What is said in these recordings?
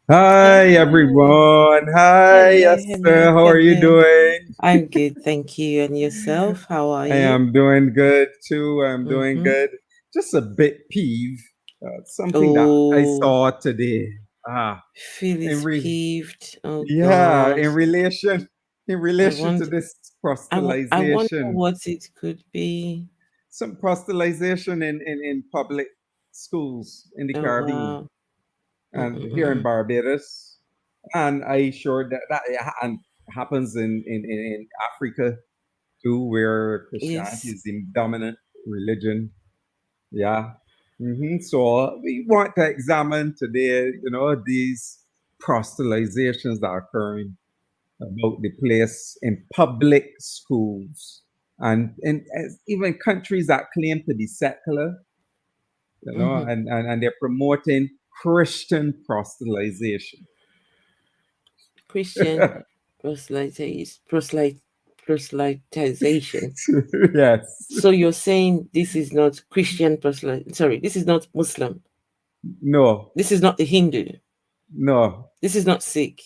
Hi Hello. everyone. Hi Hello, hello, Esther. How are you hello. doing? I'm good, thank you. And yourself? How are I you? am doing good too. I'm doing Mm-hmm. good. Just a bit peeved. Something that I Oh, saw today. Ah, Phil in is re- peeved. Oh yeah, God. in I relation to want this I wonder proselytization, what it could be. some proselytization in public schools in the Oh Caribbean wow. and here in Mm-mm-mm. Barbados. And I sure and happens in Africa too, where Christianity Yes. is the dominant religion. Yeah. So we want to examine today, these proselytizations that are occurring about the place in public schools and even countries that claim to be secular, Mm-hmm. and they're promoting Christian proselytization. Christian proselytization. Yes. So you're saying this is not Christian sorry, this is not Muslim. No, This is not the Hindu. no, This is not Sikh.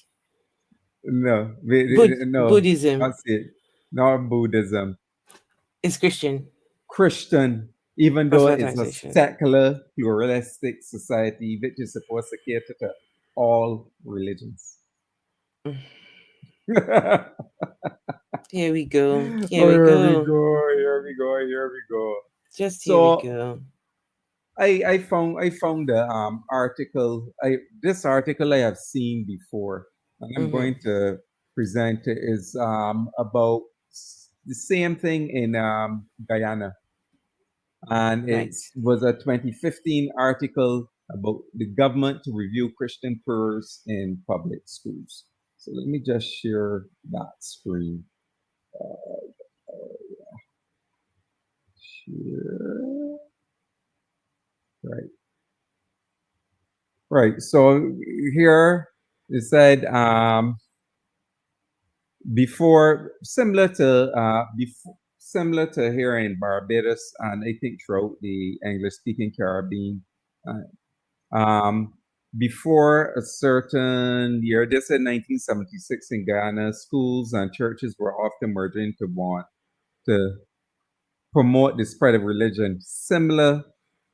no, no, Buddhism that's it. Not Buddhism. is Christian Christian, even though it's a proselytization. secular, pluralistic society, which is supposed to cater to all religions. Mm. Oh, Here we go. Here we here we go. go, here we go, here we go. Just here we So go. I found the article. I This article I have seen before, and I'm Mm-hmm. going to present it is about the same thing in Guyana, and it Right. was a 2015 article about the government to review Christian prayers in public schools. So let me just share that screen. Share. Right, right. So here it said before similar to here in Barbados and I think throughout the English speaking Caribbean. Um, Before a certain year, this in 1976 in Ghana, schools and churches were often merged into one to promote the spread of religion, similar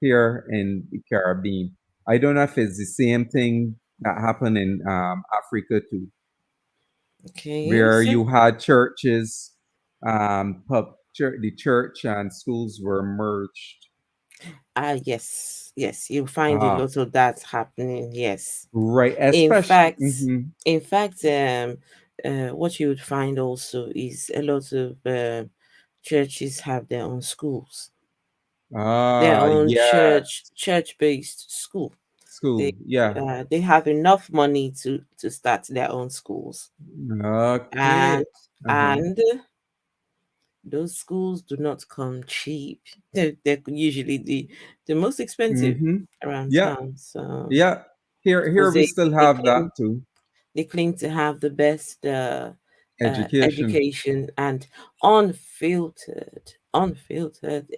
here in the Caribbean. I don't know if it's the same thing that happened in Africa too, Okay. where So, you had churches, the church and schools were merged. yes, yes, you find a Ah, lot of that happening. Yes. right, In especially. fact, in fact, what you would find also is a lot of churches have their own schools, their own Yeah, church-based school. They school. Yeah. they have enough money to start their own schools, Okay. and Uh-huh. and those schools do not come cheap. They're usually the most expensive Mm-hmm. around Yeah. town. So Yeah. Here because we still they have that claim too. they claim to have the best Education. education and unfiltered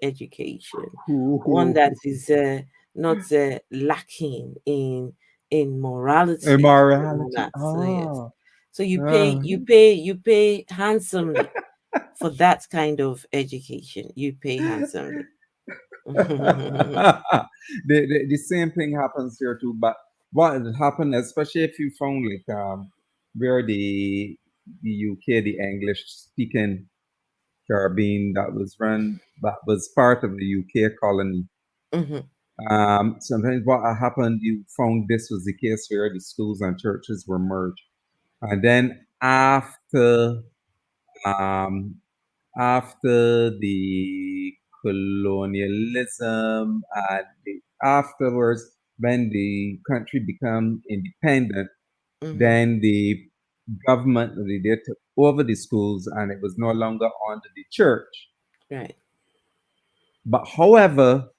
education, one that is not lacking in morality and all Immorality. that. So yes, Oh. so Ah. you pay handsomely for that kind of education. You pay handsomely. The same thing happens here too, but what happened, especially if you found like where the UK, the English speaking Caribbean that was part of the UK colony. Mhm. Sometimes what happened, you found this was the case where the schools and churches were merged. And then um, after the colonialism and afterwards, when the country became independent, Mhm. then the government they took over the schools and it was no longer under the church. Right. But however,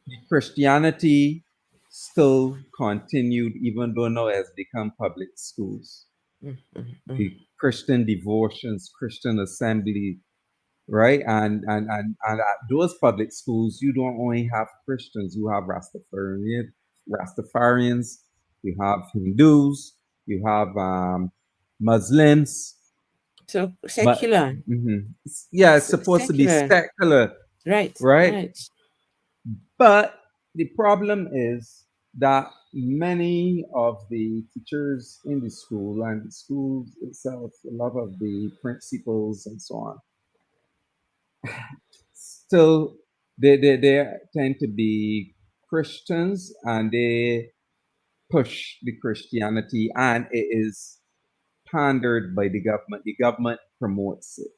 the Christianity still continued, even though now it has become public schools. Mhm. Mhm. The Christian devotions, Christian assembly, right? And at those public schools, you don't only have Christians, you have Rastafarians, you have Hindus, you have Muslims, So but secular. yeah, it's supposed to be Secular. secular, Right, right? right. But the problem is that many of the teachers in the school and the schools itself, a lot of the principals and so on, still they tend to be Christians and they push the Christianity and it is pandered by the government. The government promotes it,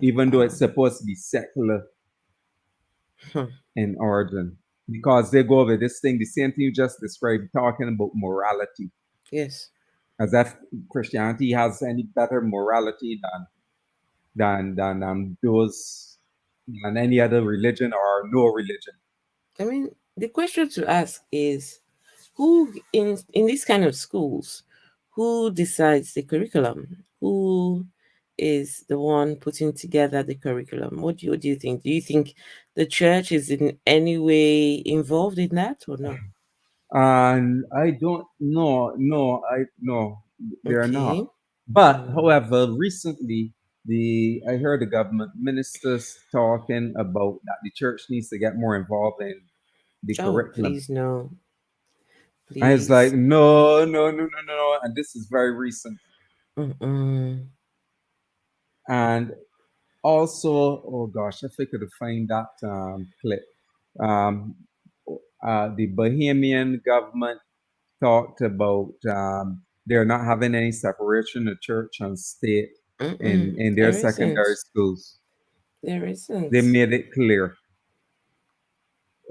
even though it's Wow. supposed to be secular Hmm. in origin. Because they go over this thing, the same thing you just described, talking about morality, Yes. as if Christianity has any better morality than those than any other religion or no religion. I mean, the question to ask is who in these kind of schools, who decides the curriculum? Who is the one putting together the curriculum? What do you think? Do you think the church is in any way involved in that or no? And I don't know, no, I no, they're not. Okay. But Mm. however, recently I heard the government ministers talking about that the church needs to get more involved in the Oh, curriculum. please no. And it's like, Please. no, no, no, no, no, no. And this is very recent. Mm-mm. And also, oh gosh, if I could find that clip. Um, the Bahamian government talked about they're not having any separation of church and state Mm-mm. in their There secondary isn't. schools. There They isn't. made it clear.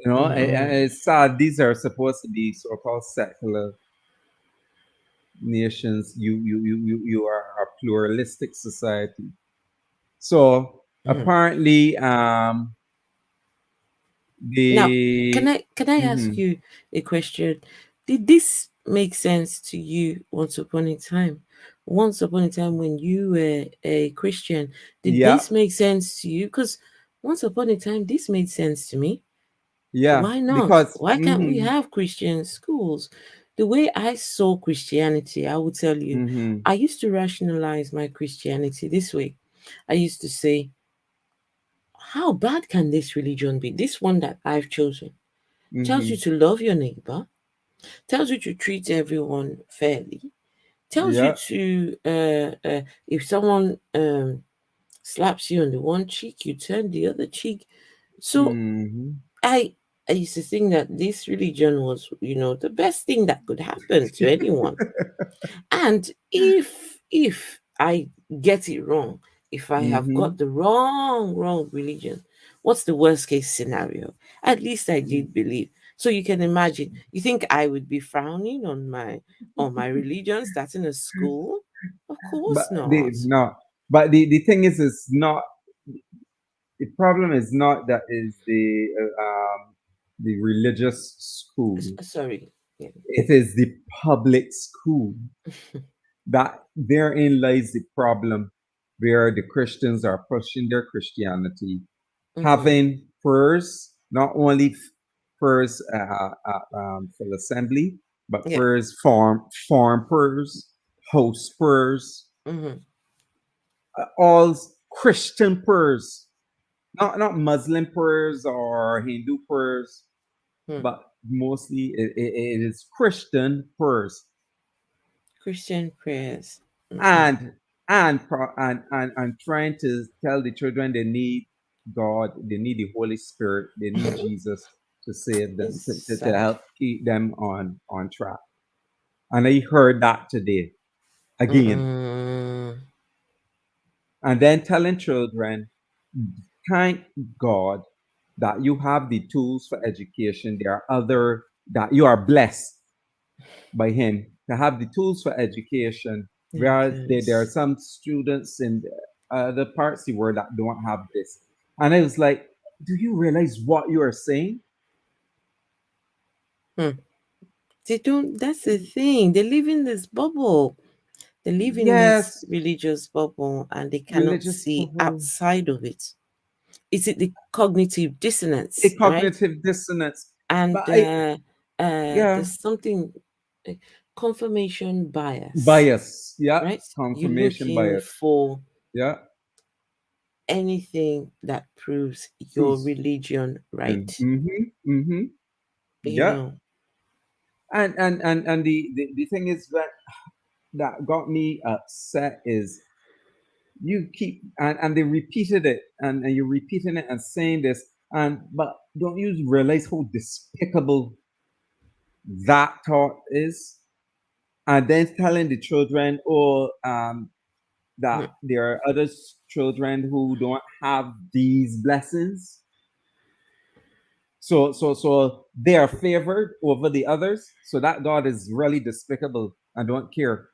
You know, and Mm-mm. it's sad. These are supposed to be so-called secular nations. You are a pluralistic society. So Mm. apparently, Now, the can I ask mhm, you a question? Did this make sense to you once upon a time? Once upon a time when you were a Christian, did yeah, this make sense to you? Because once upon a time this made sense to me. yeah, Why not? because Why can't we have Christian schools? The way I saw Christianity, I will tell you, hmm I used to rationalize my Christianity this way. I used to say, how bad can this religion be? This one that I've chosen tells you hmm to love your neighbor, tells you to treat everyone fairly, tells you yeah, to, if someone slaps you on the one cheek, you turn the other cheek. So hmm I, I used to think that this religion was, the best thing that could happen to anyone. And if I get it wrong, if I have got hmm the wrong religion, what's the worst case scenario? At least I did believe. So you can imagine. You think I would be frowning on my religion starting a school? Of but course not. no, but the thing is not the problem is not that is the religious school. Sorry. Yeah. It is the public school that therein lies the problem, where the Christians are pushing their Christianity, Mm-hmm. having first not only first full assembly, but Yeah. first farm pers, house pers, Mm-hmm. all Christian pers, not Muslim prayers or Hindu prayers, Hmm. but mostly it is Christian prayers, Christian prayers. Mm-mm. and and trying to tell the children they need God, they need the Holy Spirit, they need Jesus to save them, It's to sad. help keep them on track. And I heard that today again, Mm-mm. and then telling children, thank God that you have the tools for education. There are other that you are blessed by Him to have the tools for education. Whereas there are Yes. some students in other parts of the world that don't have this. And I was like, do you realize what you are saying? Hmm. They don't, that's the thing. They live in this bubble. They live in this Yes, religious bubble and they cannot religious see bubble, outside of it. Is it the cognitive a dissonance, right? cognitive dissonance. And But I, yeah, there's something. eh, confirmation bias, bias. Yeah, right? You look confirmation in bias. for Yeah, anything that proves your truth. religion And right. You yeah, know, and the thing is that got me upset is you keep and they repeated it and you're repeating it and saying this and but don't you realize how despicable that thought is? And then telling the children, oh, that mhm, there are other children who don't have these blessings. So they are favored over the others. So that God is really despicable and don't care.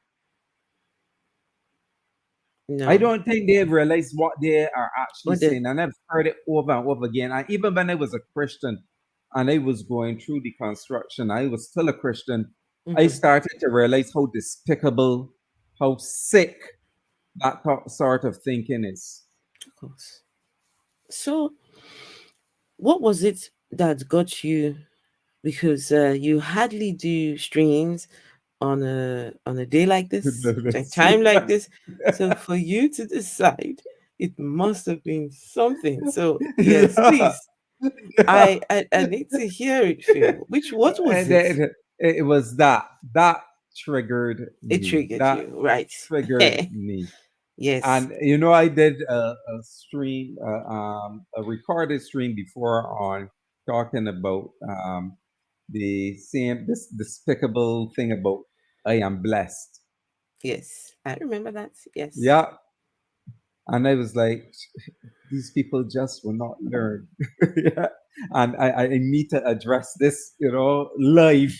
I no. don't think they realize what they are actually What the saying. And I've heard it over and over again. And even when I was a Christian and I was going through the construction, I was still a Christian. I mhm, started to realize how despicable, how sick that sort of thinking is. of course. So, what was it that got you? Because you hardly do streams on a day like this, a time like this. So for you to decide, it must have been something. So yes, Yeah. please. Yeah. I need to hear it, Phil. Which what was And it? it was that triggered It me. triggered That you, right? triggered me. Yes, And I did a stream, a recorded stream before on talking about the same this despicable thing about I am blessed. yes, I remember that. Yes, Yeah, and I was like, these people just will not learn. Yeah, and I need to address this, live.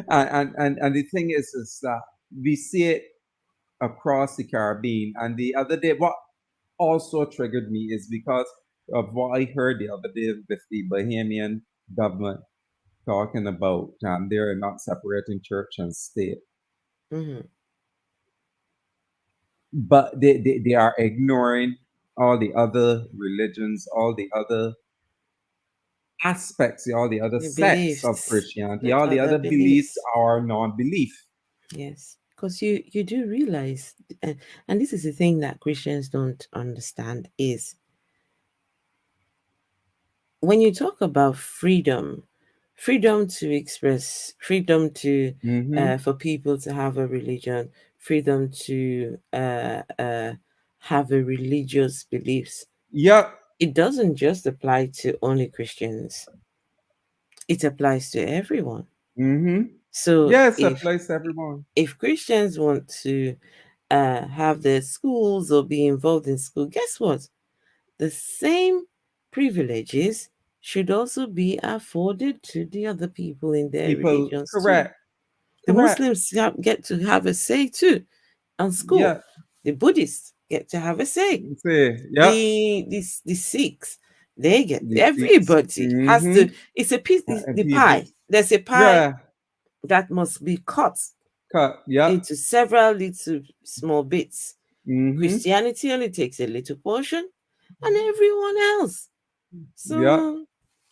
And the thing is that we see it across the Caribbean. And the other day, what also triggered me is because of what I heard the other day with the Bahamian government talking about they're not separating church and state, hmm, but they are ignoring all the other religions, all the other aspects, all the other the sects of beliefs, Christianity, the all the other other beliefs beliefs. are non-belief. Yes, because you do realize, and this is the thing that Christians don't understand is when you talk about freedom, freedom to express, freedom to Mm-hmm. for people to have a religion, freedom to have a religious beliefs. Yep. It doesn't just apply to only Christians. It applies to everyone. Mm-hmm. So Yes, applies to everyone. if Christians want to have their schools or be involved in school, guess what? The same privileges should also be afforded to the other people in their People, religions too. correct, The correct. Muslims get to have a say too on school. Yeah. The Buddhists get to have a say. Say, yep. The Sikhs, they get, The seats. everybody has Mm-hmm. to, it's a piece, And the people, pie. There's a pie yeah, that must be cut cut, yep. into several little small bits. Mm-hmm. Christianity only takes a little portion and everyone else. Yep. So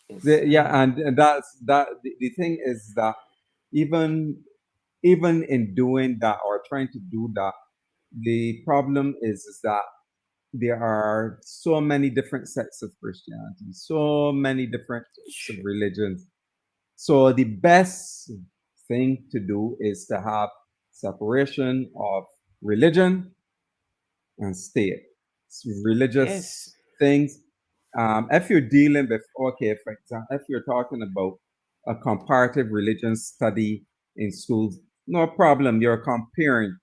yes, Yeah, and that's that. The thing is that even even in doing that or trying to do that, the problem is that there are so many different sects of Christianity, so many different sects of true. religions. So the best thing to do is to have separation of religion and state. Yes. Religious things. If you're dealing with, okay, for example, if you're talking about a comparative religion study in schools, no problem, you're comparing.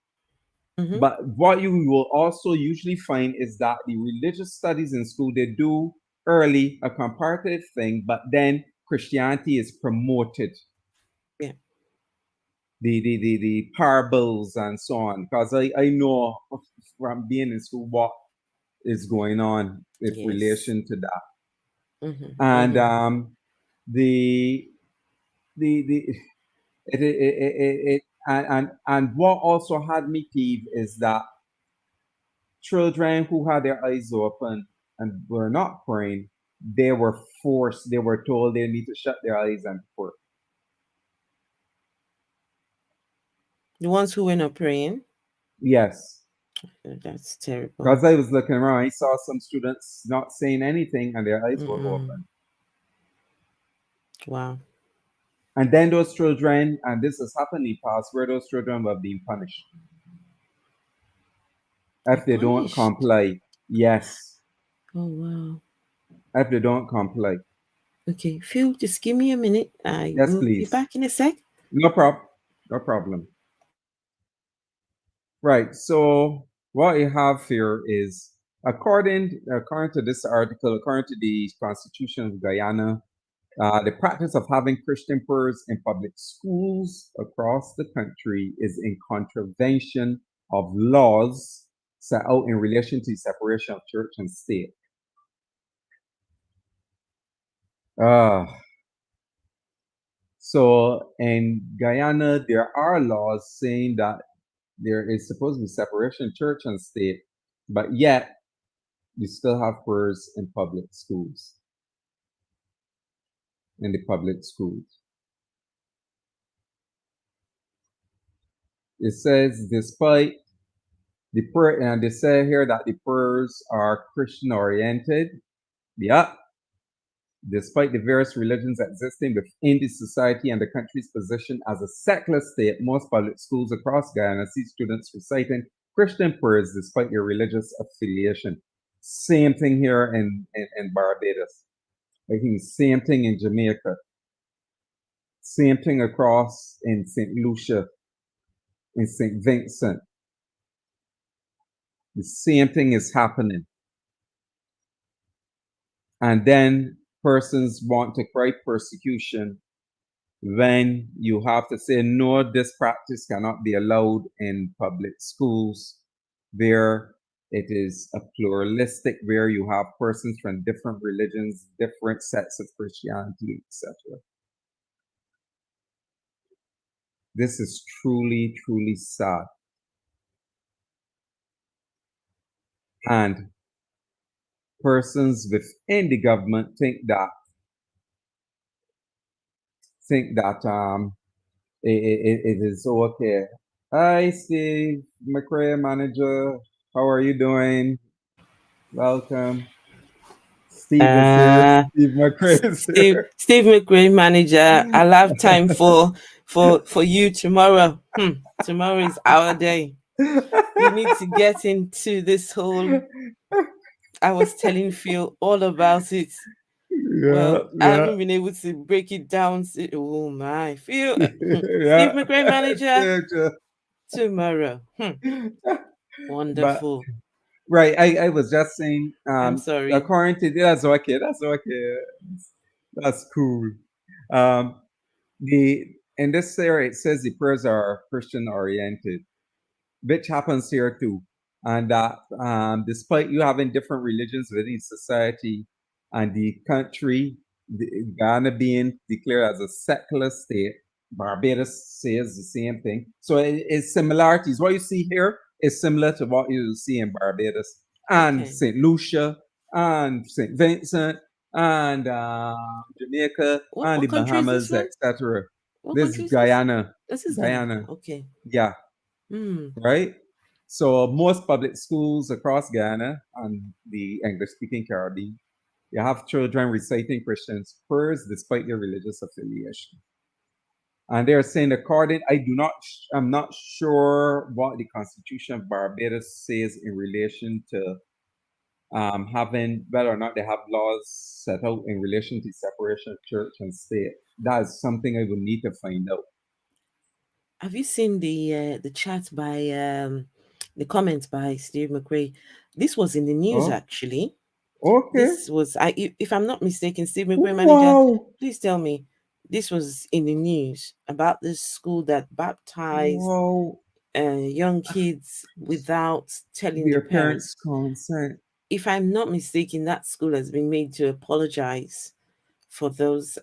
Mm-hmm. But what you will also usually find is that the religious studies in school, they do early a comparative thing, but then Christianity is promoted, Yeah. the parables and so on. Because I know from being in school what is going on with Yes. relation to that. Mm-hmm. And Mm-hmm. the the it and what also had me peeved is that children who had their eyes open and were not praying, they were forced, they were told they need to shut their eyes and pray. The ones who were not praying. Yes. That's terrible. Because I was looking around, I saw some students not saying anything and their eyes were Mm-mm. open. Wow. And then those children, and this has happened in the past, where those children were being punished They're if they don't punished. comply. Yes, Oh wow. if they don't comply. Okay, Phil, just give me a minute. I Yes, will be please. back in a sec. No problem. No problem. Right. So what you have here is according to this article, according to the Constitution of Guyana, the practice of having Christian prayers in public schools across the country is in contravention of laws set out in relation to the separation of church and state. Uh, so in Guyana, there are laws saying that there is supposed to be separation of church and state, but yet you still have prayers in public schools, in the public schools. It says, despite the prayer, and they say here that the prayers are Christian oriented. Yeah. Despite the various religions existing within the society and the country's position as a secular state, most public schools across Guyana see students reciting Christian prayers despite their religious affiliation. Same thing here in Barbados. I think same thing in Jamaica. Same thing across in St. Lucia, in St. Vincent. The same thing is happening. And then persons want to cry persecution when you have to say, no, this practice cannot be allowed in public schools, where it is a pluralistic, where you have persons from different religions, different sets of Christianity, etc. This is truly, truly sad. And persons within the government think that it is okay. Hi, Steve McRae, manager. How are you doing? Welcome. Steve is here. Uh Steve McRae is here. Steve McRae, manager. I'll have time for you tomorrow. Tomorrow is our day. We need to get into this whole. I was telling Phil all about it. Yeah, Well, I yeah. haven't been able to break it down. Oh my, Phil, Steve Yeah. McRae, manager. Yeah, Tomorrow. but Wonderful. right, I was just saying, I'm sorry. according to that's okay, that's okay. That's cool. Um the in this area it says the prayers are Christian oriented, which happens here too. And that despite you having different religions within society and the country, Ghana being declared as a secular state, Barbados says the same thing. So it's similarities. What you see here is similar to what you see in Barbados and Okay. St. Lucia and St. Vincent and Jamaica and the What country is this Bahamas, one? etc. What This country is is this? Guyana. This is Guyana. Guyana. Okay. Yeah, Hmm. right? So most public schools across Ghana and the English-speaking Caribbean, you have children reciting Christians prayers despite their religious affiliation. And they're saying, I'm not sure what the Constitution of Barbados says in relation to having whether or not they have laws set out in relation to separation of church and state. That is something I would need to find out. Have you seen the chat by the comments by Steve McRae? This was in the news Oh, actually. okay. This was if I'm not mistaken, Steve McRae, manager. Wow. Please tell me. This was in the news about this school that baptized Wow. young kids without telling the Their parents' parents. consent. If I'm not mistaken, that school has been made to apologize for those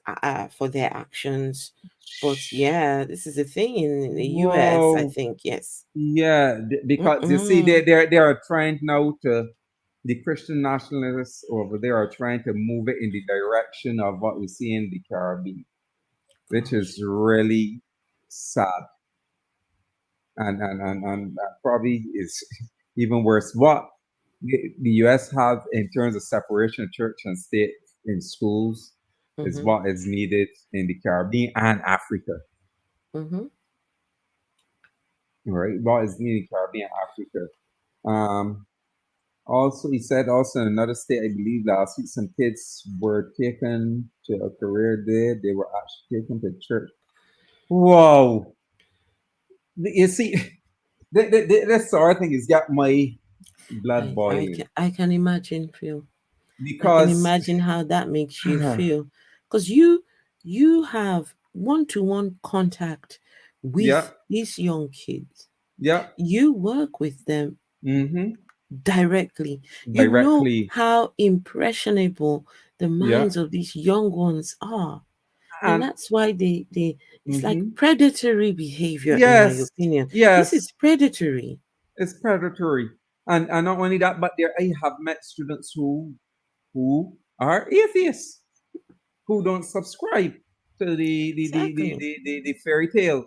for their actions. But yeah, this is a thing in the US, I Wow. think. Yes. Yeah, because you see, Mm-mm. they are trying now to the Christian nationalists over there are trying to move it in the direction of what we see in the Caribbean, which Gosh. is really sad. and probably is even worse. What the U.S. have in terms of separation of church and state in schools is Mm-hmm. what is needed in the Caribbean and Africa, Mm-hmm. right? What is needed in Caribbean and Africa. Um, Also, he said also in another state, I believe last week, some kids were taken to a career day. They were actually taken to church. Whoa! You see, this sort of thing has got my blood boiling I can imagine, Phil. I can because, imagine how that makes you feel, because you have one-to-one contact yeah, with these young kids. yeah, You work with them mm-hmm, directly. You know directly, how impressionable the yeah, minds of these young ones are. And and that's why they it's like mm-hmm, predatory behavior, in my yes, opinion. This yes, is predatory. it's predatory, and not only that, but there I have met students who are atheists who don't subscribe to Exactly. the fairy tale,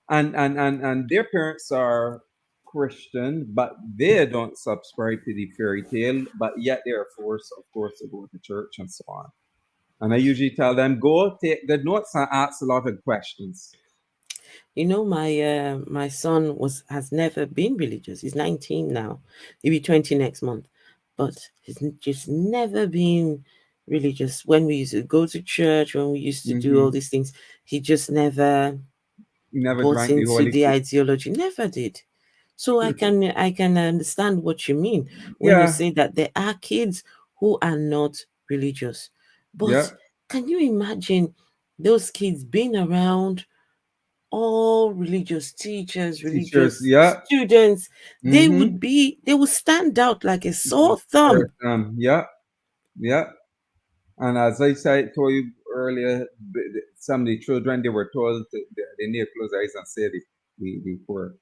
and their parents are Christian, but they don't subscribe to the fairy tale, but yet they are forced, of course, to go to church and so on. And I usually tell them, go take the notes and ask a lot of questions. You know, my son was has never been religious. He's 19 now. He'll be 20 next month. But just never been religious. When we used to go to church, when we used to do all Mm-hmm. these things, he just never You never bought drank the into Holy the Spirit. ideology. Never did. So I can understand what you mean when you Yeah, say that there are kids who are not religious. But yeah. can you imagine those kids being around all religious teachers, Teachers, religious yeah. students? Mm-hmm. They would stand out like a sore thumb. Yeah, yeah. And as I said, told you earlier, some of the children they were told they need to close their eyes and say the word,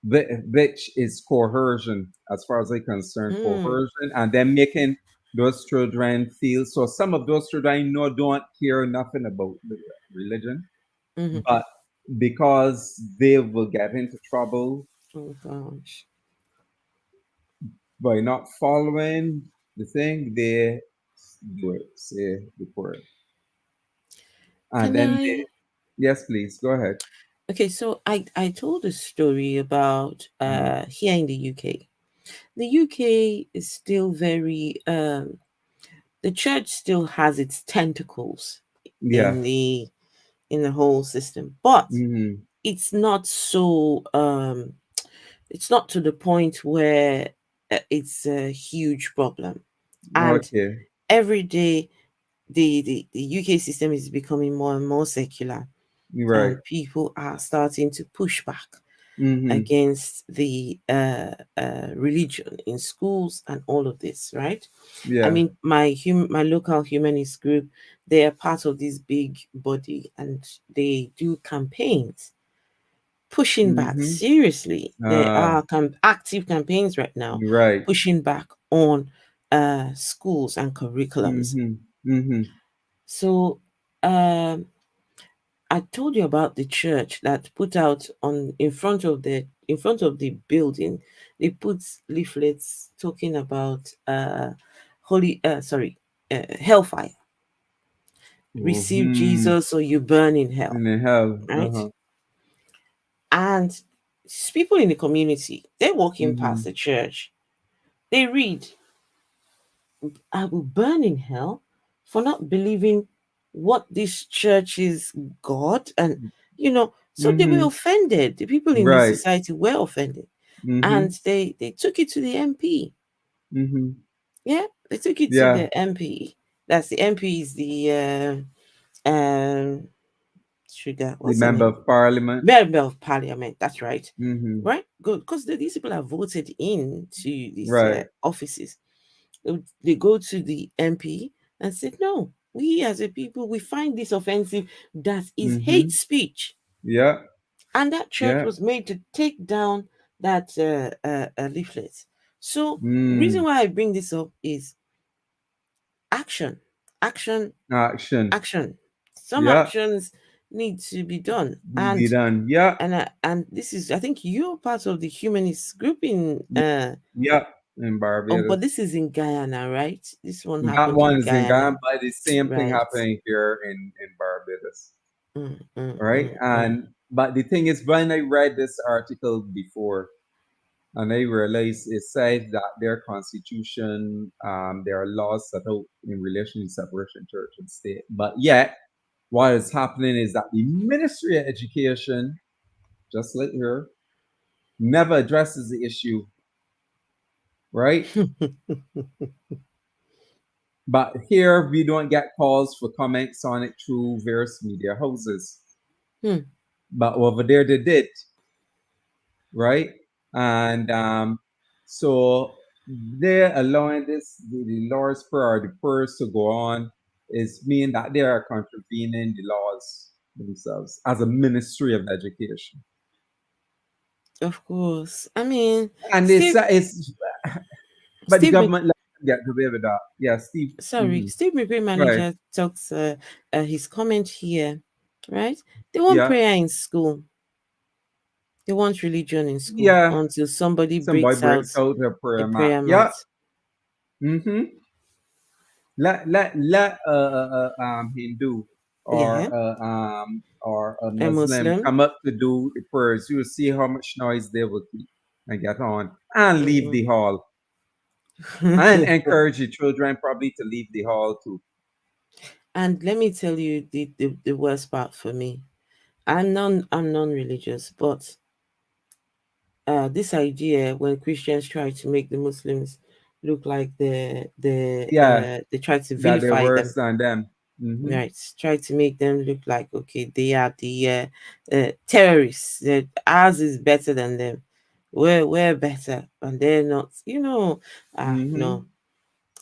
which is coercion, as far as I'm concerned, Mm, coercion, and then making those children feel. So some of those children I know don't care nothing about the religion, hmm. but because they will get into trouble Oh gosh. by not following the thing, they do it, say the word, and Can then I? yes, please go ahead. Okay, so I told a story about Mm. here in the UK. The UK is still very the church still has its tentacles Yeah. in the whole system, but Hmm. it's not so it's not to the point where it's a huge problem. And Okay. every day the UK system is becoming more and more secular, Right. and people are starting to push back Hmm. against the religion in schools and all of this, right? I Yeah. mean, my local humanist group, they are part of this big body, and they do campaigns pushing back. Hmm. Seriously, there Ah. are active campaigns right now Right. pushing back on schools and curriculums. Hmm. Hmm. So um, I told you about the church that put out on in front of the building. They put leaflets talking about holy sorry hellfire. Receive Hmm. Jesus or you burn in hell, In the hell. right? Uh-huh. And people in the community, they're walking past Hmm. the church. They read, "I will burn in hell for not believing what this church is God," and so they were Hmm. offended. The people in the Right. society were offended, and Hmm. they took it to the MP. Hmm. Yeah, they took it to Yeah. the MP. That's the MP is the sugar. The What's her member name? of parliament. Member of Parliament. That's right. Hmm. Right, good. Because these people are voted in to these Right. offices. They go to the MP and said, "No, we as a people we find this offensive. That is hate Hmm. speech." Yeah. And that church Yeah. was made to take down that leaflet. So the reason Mm. why I bring this up is action, action, Action. action. Some Yeah. actions need to be done. Be done. Yeah. And this is, I think you're part of the humanist group in Yeah. In but Barbados. this is in Guyana, right? This one That happened one in is in Guyana, Ghana, but the same thing right? happening here in Barbados. Mm, mm, Right. mm, mm. And but the thing is, when I read this article before, and I realized it says that their constitution, there are laws set out in relation to separation of church and state. But yet, what is happening is that the Ministry of Education, just like here, never addresses the issue, right? But here we don't get calls for comments on it through various media houses. Hmm. But over there they did, right? And so they're allowing the Lord's Prayer, the prayers to go on, is mean that they are contravening the laws themselves as a Ministry of Education. Of course. I mean, And Steve it's but the Steve Mc, government let them get away with that. Yeah, Steve. sorry, Steve McQueen Right. manager talks his comment here, right? They want Yeah. prayer in school. They want religion in school Yeah. until somebody Some boy breaks out breaks out a a prayer mat. prayer mat. Yeah. Mm-hmm. Let Hindu Yeah, or a a Muslim Muslim. come up to do the prayers. You will see how much noise they will keep and get on and leave the Mm-mm. hall and encourage the children probably to leave the hall too. And let me tell you the worst part for me. I'm non-religious, but this idea when Christians try to make the Muslims look like Yeah, they try to that they're vilify worse them, than them. Mm-hmm. right? Try to make them look like, okay, they are the terrorists. That ours is better than them. We're better, and they're not. Mm-hmm. No.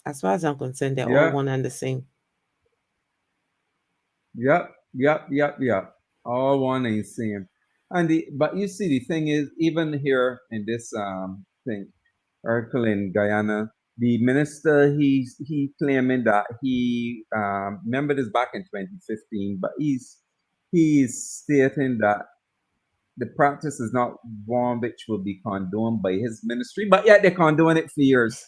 As far as I'm concerned, they're all Yeah. one and the same. Yep. All one and same. And but you see the thing is even here in this thing article in Guyana, the minister he claiming that he remember this back in 2015, but he's stating that the practice is not one which will be condoned by his ministry, but yet they're condoning it for years.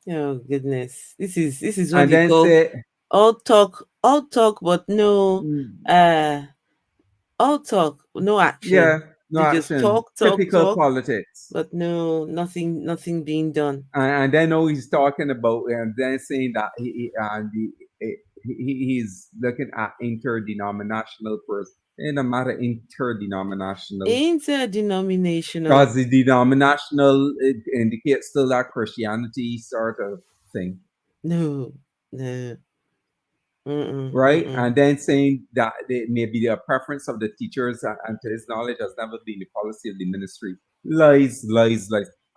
Oh goodness, this is what And they then call say, all talk, but no mm, uh all talk, no yeah, action. no They just action, talk, typical talk, politics. but no, nothing being done. And then now he's talking about and then saying that he's looking at interdenominational person. It doesn't matter interdenominational Interdenominational. because the denominational it indicates still that Christianity sort of thing, No, no. Mm-mm, right? mm-mm. And then saying that it may be the preference of the teachers and to his knowledge has never been the policy of the ministry. Lies.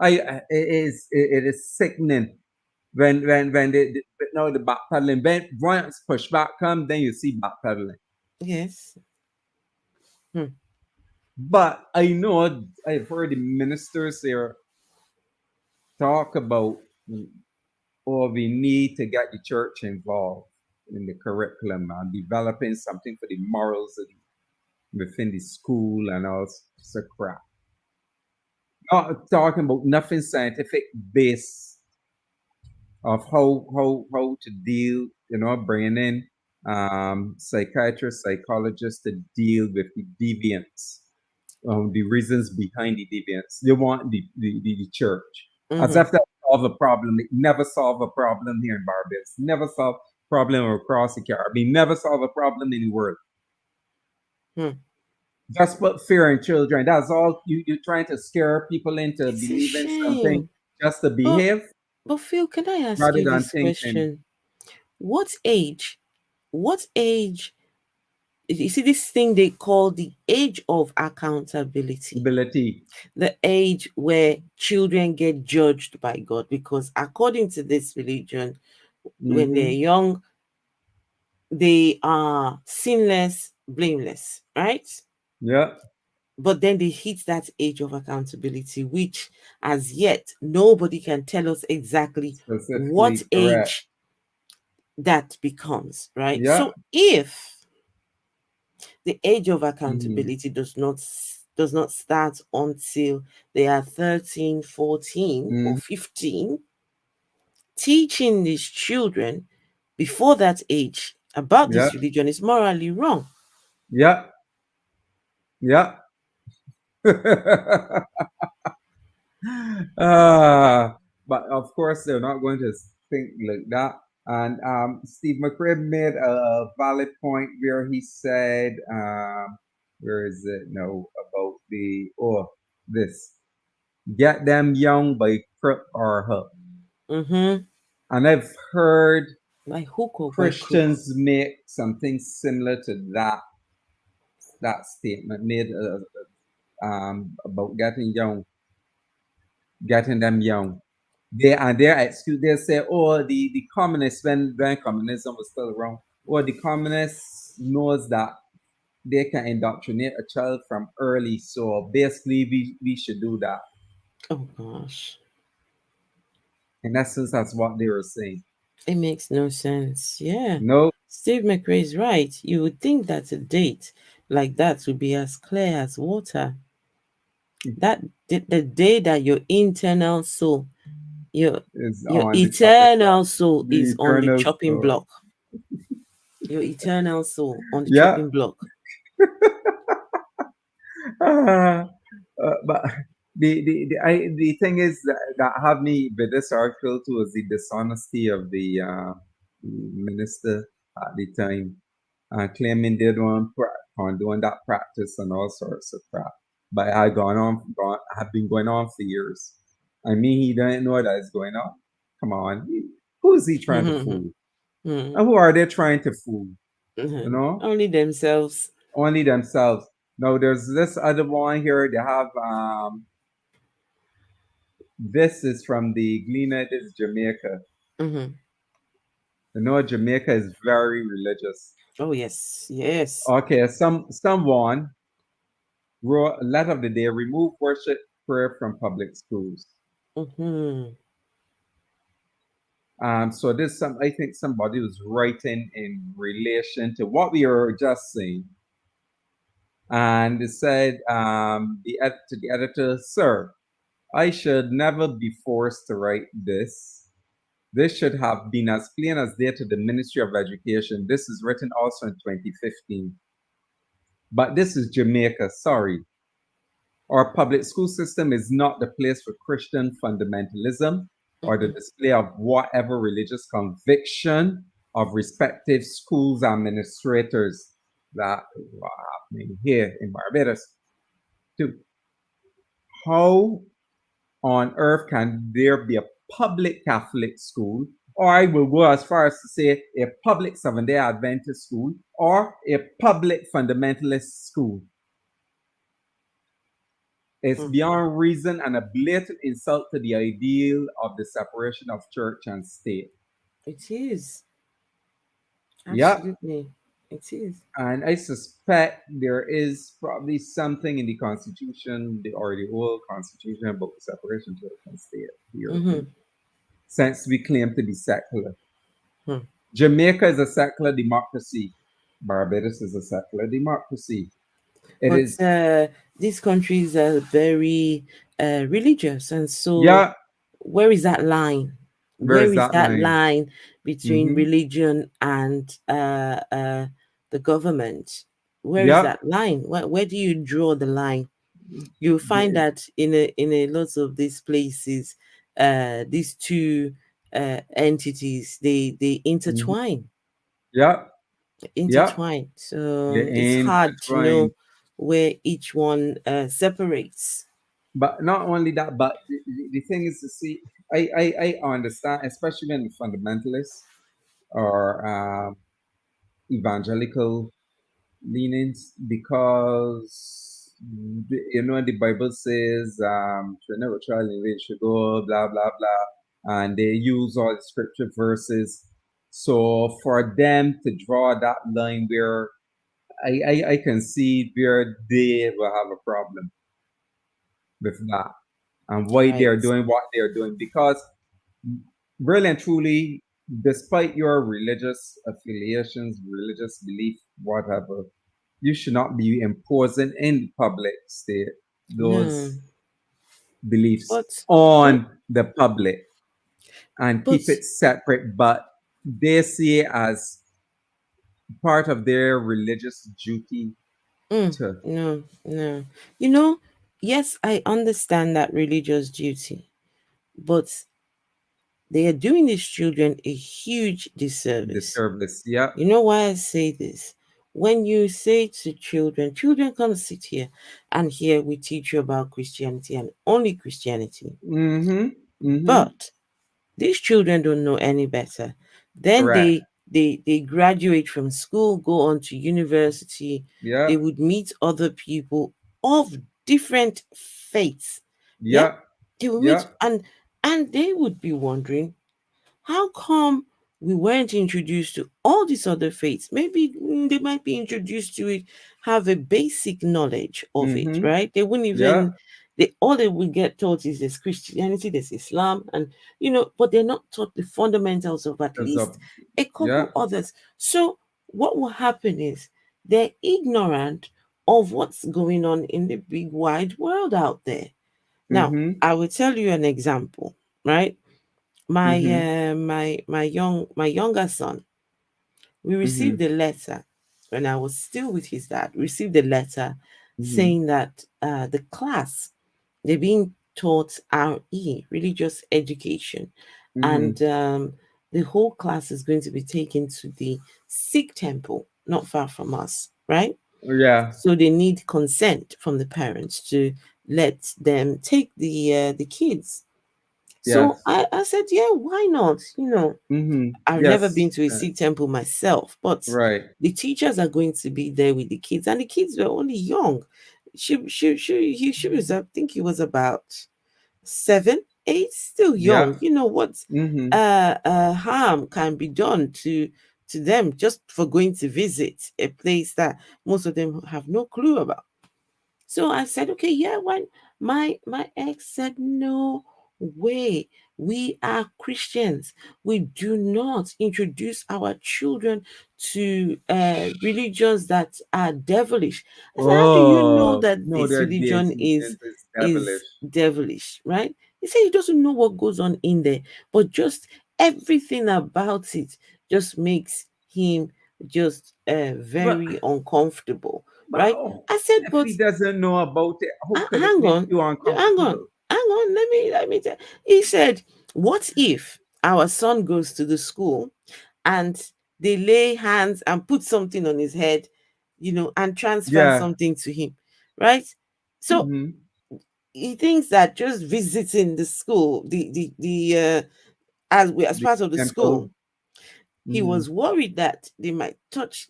It is sickening when they no the backpedaling. When once pushback come, then you see backpedaling. Yes. Hmm. But I know I've heard the ministers there talk about or we need to get the church involved in the curriculum and developing something for the morals of within the school and all sorts of crap. Not talking about nothing scientific based of how to deal, bringing in psychiatrists, psychologists to deal with the deviance, the reasons behind the deviance. They want the church as Mm-hmm. if that solve a problem. It never solve a problem here in Barbados. Never solve problem across the Caribbean. Never solve a problem in the world. Hmm. Just put fear in children. That's all you're trying to scare people into It's a believing something shame. just to But behave but Phil, can I ask rather you than this thinking question? What age? What age? You see this thing they call the age of accountability, ability. the age where children get judged by God, because according to this religion, when they're Mm-hmm. young, they are sinless, blameless, right? Yeah, But then they hit that age of accountability, which as yet nobody can tell us exactly what specifically correct. age that becomes, right? Yeah. So if the age of Mm, accountability does not start until they are 13, 14, or mm, 15, teaching these children before that age about yeah. this religion is morally wrong. Yeah. Yeah. But of course, they're not going to think like that. And Steve McCrae made a valid point where he said, where is it? No, about this. Get them young by crook or hook. Mm-hmm. And I've heard By hook or by crook. Christians make something similar to that statement made about getting them young. Their excuse, they say, oh, the communists, when communism was still around, or the communists knows that they can indoctrinate a child from early, so basically we should do that. Oh gosh. In essence, that's what they were saying. It makes no sense. Yeah. No, Steve McRae is right. You would think that a date like that would be as clear as water. That the day that your internal soul, your is your on the chopping block. eternal soul The is on the eternal chopping soul. block. Your eternal soul on the Yeah. chopping block. But the thing is that had me with this article too was the dishonesty of the minister at the time, claiming they don't condone that practice and all sorts of crap. But it had have been going on for years. I mean, he didn't know that it's going on. Come on, who is he trying to fool? And who are they trying to fool? You know, Only themselves. only themselves. Now there's this other one here. They have this is from the Gleaner. This is Jamaica. Mm-hmm. You know, Jamaica is very religious. Oh yes, yes. Okay, someone wrote a letter of the day: remove worship prayer from public schools. Mm-hmm. So this some I think somebody was writing in relation to what we were just saying, and they said to the editor, "Sir, I should never be forced to write this. This should have been as plain as day to the Ministry of Education. This is written also in 2015. But this is Jamaica, sorry. Our public school system is not the place for Christian fundamentalism or the Mm-hmm. display of whatever religious conviction of respective schools administrators that are happening here in Barbados. To how on earth can there be a public Catholic school, or I will go as far as to say a public Seventh day Adventist school, or a public fundamentalist school? It's Mm. beyond reason and a blatant insult to the ideal of the separation of church and state. It is. Yeah, Absolutely. It is. and I suspect there is probably something in the Constitution or the old Constitution about the separation of church and state here, Mm-hmm. since we claim to be secular. Hmm. Jamaica is a secular democracy. Barbados is a secular democracy. It But is, these countries are very religious, and so yeah, where is that line? where Where is is that that line? line between Mm-hmm. religion and the government? Where is Yeah. that line? Where do you draw the line? You'll find The- that in a lot of these places, these two entities they mhm. intertwine, Yeah, yeah. so The it's hard to know intertwined. where each one separates. But not only that, but the thing is to see, I understand, especially when the fundamentalists or evangelical leanings, because the Bible says should never try and they should go blah blah blah, and they use all the scripture verses. So for them to draw that line where I can see where they will have a problem with that and why Right. they're doing what they're doing, because really and truly, despite your religious affiliations, religious belief, whatever, you should not be imposing in public state No, those beliefs but but on the public and but keep it separate. But they see it as part of their religious duty to no, no. You know, yes, I understand that religious duty, but they are doing these children a huge the disservice. service. Yeah. You know why I say this? When you say to children, children, come sit here, and here we teach you about Christianity and only Christianity. Mm-hmm. Mm-hmm. But these children don't know any better. Then Correct. they graduate from school, go on to university. Yeah. They would meet other people of different faiths. Yeah, Yeah. they will meet, Yeah. and they would be wondering, how come we weren't introduced to all these other faiths? Maybe they might be introduced to it, have a basic knowledge of it, Mm-hmm. right? They wouldn't Yeah. even, all they will get taught is there's Christianity, there's Islam, and but they're not taught the fundamentals of at As least of a yeah. couple others. So what will happen is they're ignorant of what's going on in the big wide world out there. Now, Mm-hmm. I will tell you an example, right? my Mm-hmm. my younger son, we received Mm-hmm. a letter when I was still with his dad. We received a letter Mm-hmm. saying that the class, they're being taught RE, religious education, Mm-hmm. and the whole class is going to be taken to the Sikh temple not far from us, right? Yeah. So they need consent from the parents to let them take the kids. So Yes. I said, yeah, why not? Mm-hmm. I've never Yes. been to a Sikh temple myself, but Right. the teachers are going to be there with the kids, and the kids were only young. She was, I think he was about 7, 8, still Yeah. young. You know what Mm-hmm. harm can be done to them just for going to visit a place that most of them have no clue about. So I said, okay, yeah, why? My ex said, no way. We are Christians. We do not introduce our children to religions that are devilish. I said, how do you know Oh that no, this their religion deity is is devilish. devilish, right? He said he doesn't know what goes on in there, but just everything about it just makes him just But very uncomfortable, but right? oh, I said, if but he doesn't know about it, how could it hang make on, you hang on, uncomfortable? hang on. Let me tell. He said, "What if our son goes to the school and they lay hands and put something on his head, and transfer Yeah. something to him, right?" So Mm-hmm. he thinks that just visiting the school, the as The part of the school, temple. he Mm-hmm. was worried that they might put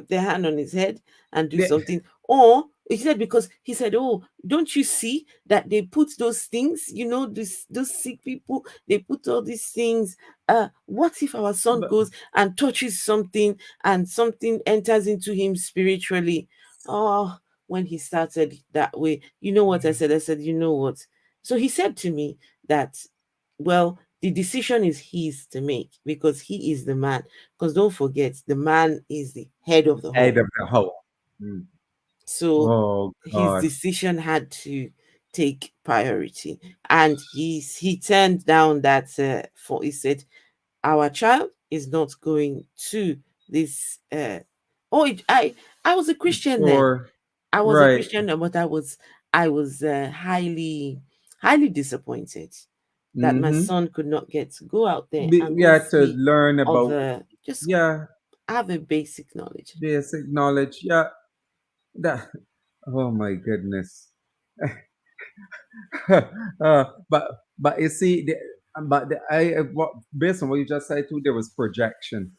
their hand on his head and do The, something. Or he said, because he said, "Oh, don't you see that they put those things? Those sick people. They put all these things. What if our son but, goes and touches something and something enters into him spiritually?" Oh, when he started that way, you know what I said? I said, you know what? So he said to me that, well, the decision is his to make because he is the man. Because don't forget, the man is the head of the head home. of the house. Mm. So Oh his God. decision had to take priority, and he turned down that. For he said, our child is not going to this. Oh, I was a Christian then. For I was a right. Christian, but I was highly disappointed that my Mm-hmm. son could not get to go out there and go Yeah, to see learn about other, just yeah, have a basic knowledge. basic knowledge. Yeah. That oh my goodness. But you see what based on what you just said too, there was projection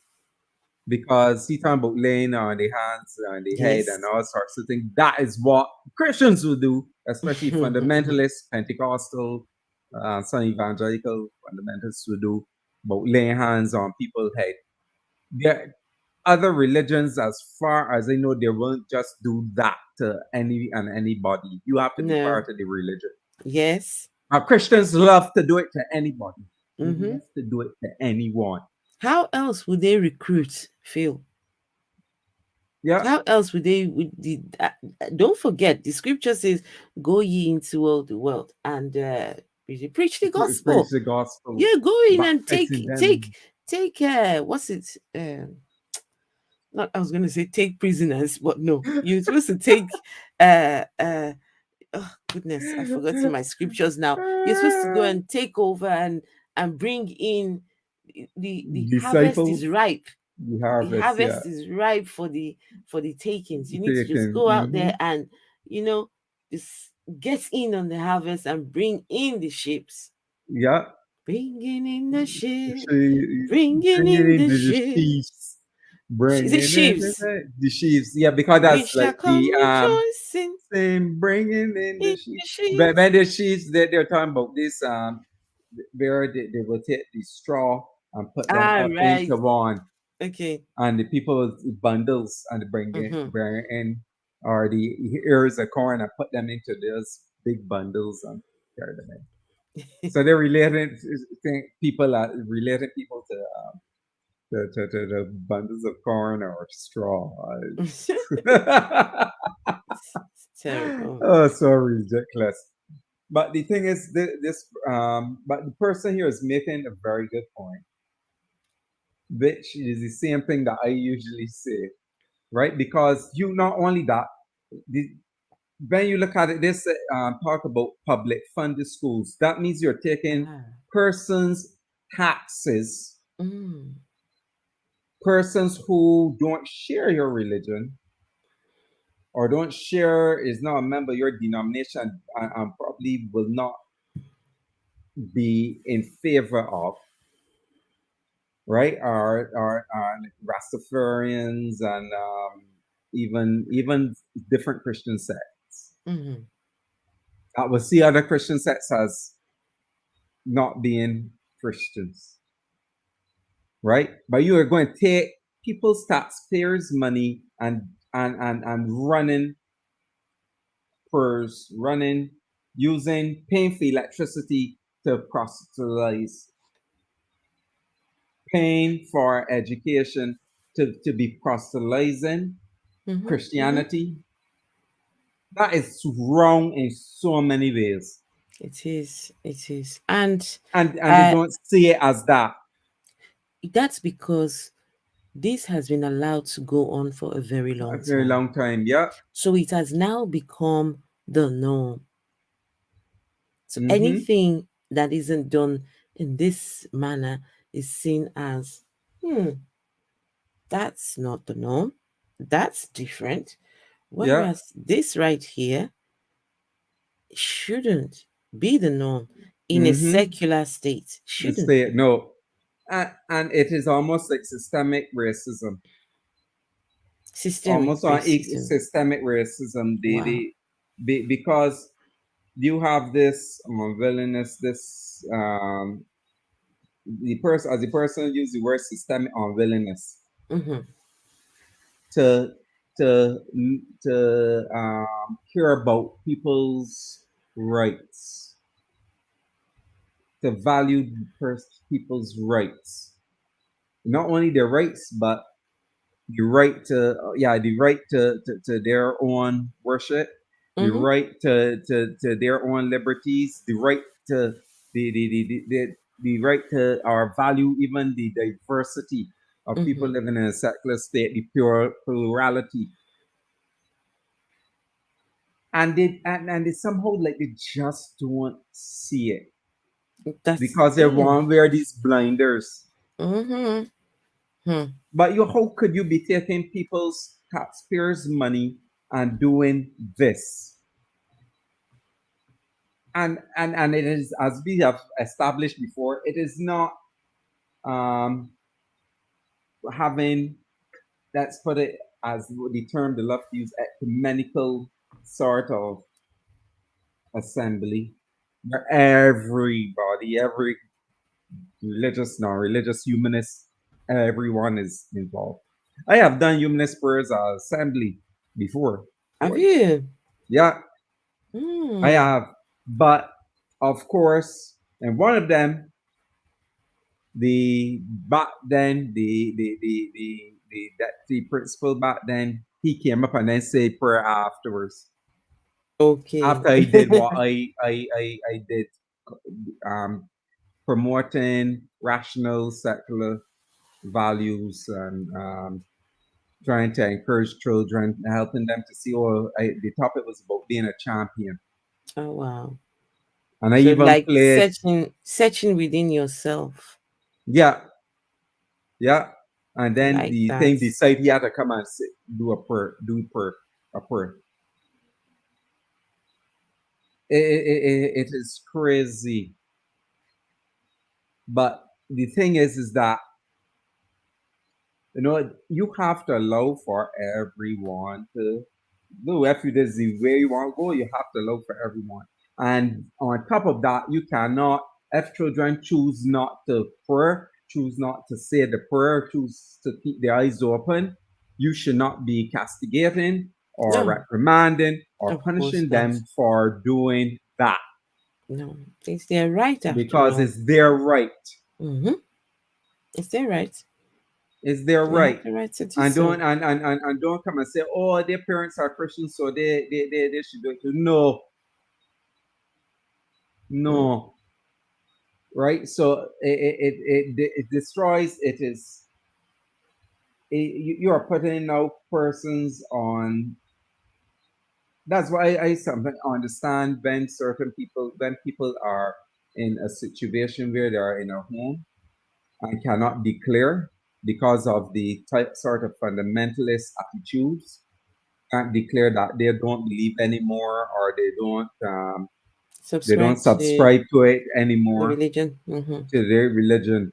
because he talking about laying on the hands and the head and Yes. all sorts of things. That is what Christians will do, especially fundamentalists, Pentecostal, some evangelical fundamentalists will do about laying hands on people's head. There other religions, as far as I know, they won't just do that to any and anybody. You have to be No. part of the religion. Yes. Now, Christians love to do it to anybody. They Mm-hmm. love to do it to anyone. How else would they recruit, Phil? Yeah, How else would they? Don't forget, the scripture says, "Go ye into all the world and preach the preach gospel." the gospel, Yeah, go in and baptizing them. take what's it? Not I was going to say take prisoners, but no, you're supposed to take uh uh oh goodness, I've forgotten my scriptures now. You're supposed to go and take over and bring in the harvest is Disciples, ripe. the The harvest, yeah, harvest is ripe for the takings. You need to just taken. go out there and you know just get in on the harvest and bring in the ships. Yeah, Bringing in the ship, she bringing bringing in in the the ship. sheaves, Is it bringing in sheaves? the sheaves. Yeah, because We that's shall like come the rejoicing same bringing in in the the sheaves. But sheaves. when the sheaves, they're talking about this where they will take the straw and put them Ah, up right. into one, Okay. and the people with bundles and Mm-hmm. bring in, or the ears of corn and put them into those big bundles and carry them in. So they're related people are related people to the bundles of corn or straw. It's terrible. Oh, so ridiculous. But the thing is, but the person here is making a very good point, which is the same thing that I usually say, right? Because you not only that, the, when you look at it, this talk about public funded schools. That means you're taking Ah. persons' taxes, Mm. persons who don't share your religion or don't share is not a member of your denomination and probably will not be in favor of, right? Are Rastafarians and even different Christian sects. Mm-hmm. I will see other Christian sects as not being Christians, right? But you are going to take people's taxpayers' money and running PERS, running using paying for electricity to proselytize, paying for education to be proselytizing Mm-hmm. Mm-hmm. Christianity. That is wrong in so many ways. It is. It is. And And they uh, don't see it as that. that's because this has been allowed to go on for a very A long very time. long time. Yeah. So it has now become the norm. So Mm-hmm. anything that isn't done in this manner is seen as, hmm, that's not the norm. That's different. Yeah. Whereas this right here shouldn't be the norm in a Mm-hmm. secular state. Shouldn't Say it. be. No. And it is almost like systemic racism. Systemic Almost on racism. systemic racism. Wow. Because you have this unwillingness, this the person use the word systemic unwillingness Mm-hmm. to to care about people's rights, to value people's rights, not only their rights but the right to the right to their own worship, the Mm-hmm. right to their own liberties, the right to the right to our value even the diversity of people Mm-hmm. living in a secular state, the pure plurality. And they somehow like they just don't see it That's the because they thing. want to wear these blinders. Mm-hmm. Hmm. But how could you be taking people's taxpayers' money and doing this? And it is, as we have established before, it is not um, having, let's put it as the term they love to use, ecumenical sort of assembly where everybody, every religious, non-religious, humanist, everyone is involved. I have done humanist prayers assembly before. Have Twice. you? Yeah, I Hmm. have. But of course, and one of them, the back then the principal back then, he came up and then said prayer afterwards. Okay. After I did what I did, um, promoting rational secular values and trying to encourage children, helping them to see. Oh, the topic was about being a champion, Oh wow. and I So even like played. searching within yourself. Yeah, yeah. And I then like the that. thing decided he had to come and sit, a prayer. It is crazy, but the thing is that you have to allow for everyone to do. If it is the way you want to go, you have to allow for everyone. And on top of that, you cannot, if children choose not to pray, choose not to say the prayer, choose to keep their eyes open, you should not be castigating or No, reprimanding or of course punishing not. them for doing that No, it's their right after because all. it's their right. Mm-hmm. It's their right. It's their They have right. the right to do And so. don't come and say, oh, their parents are Christians, so they should do it too. No, Mm. no, right? So it destroys. You are putting out persons on. That's why I sometimes understand when people are in a situation where they are in a home and cannot declare because of the type sort of fundamentalist attitudes, can't declare that they don't believe anymore or they don't Subscribe to subscribe to it the anymore, religion. Mm-hmm. to their religion,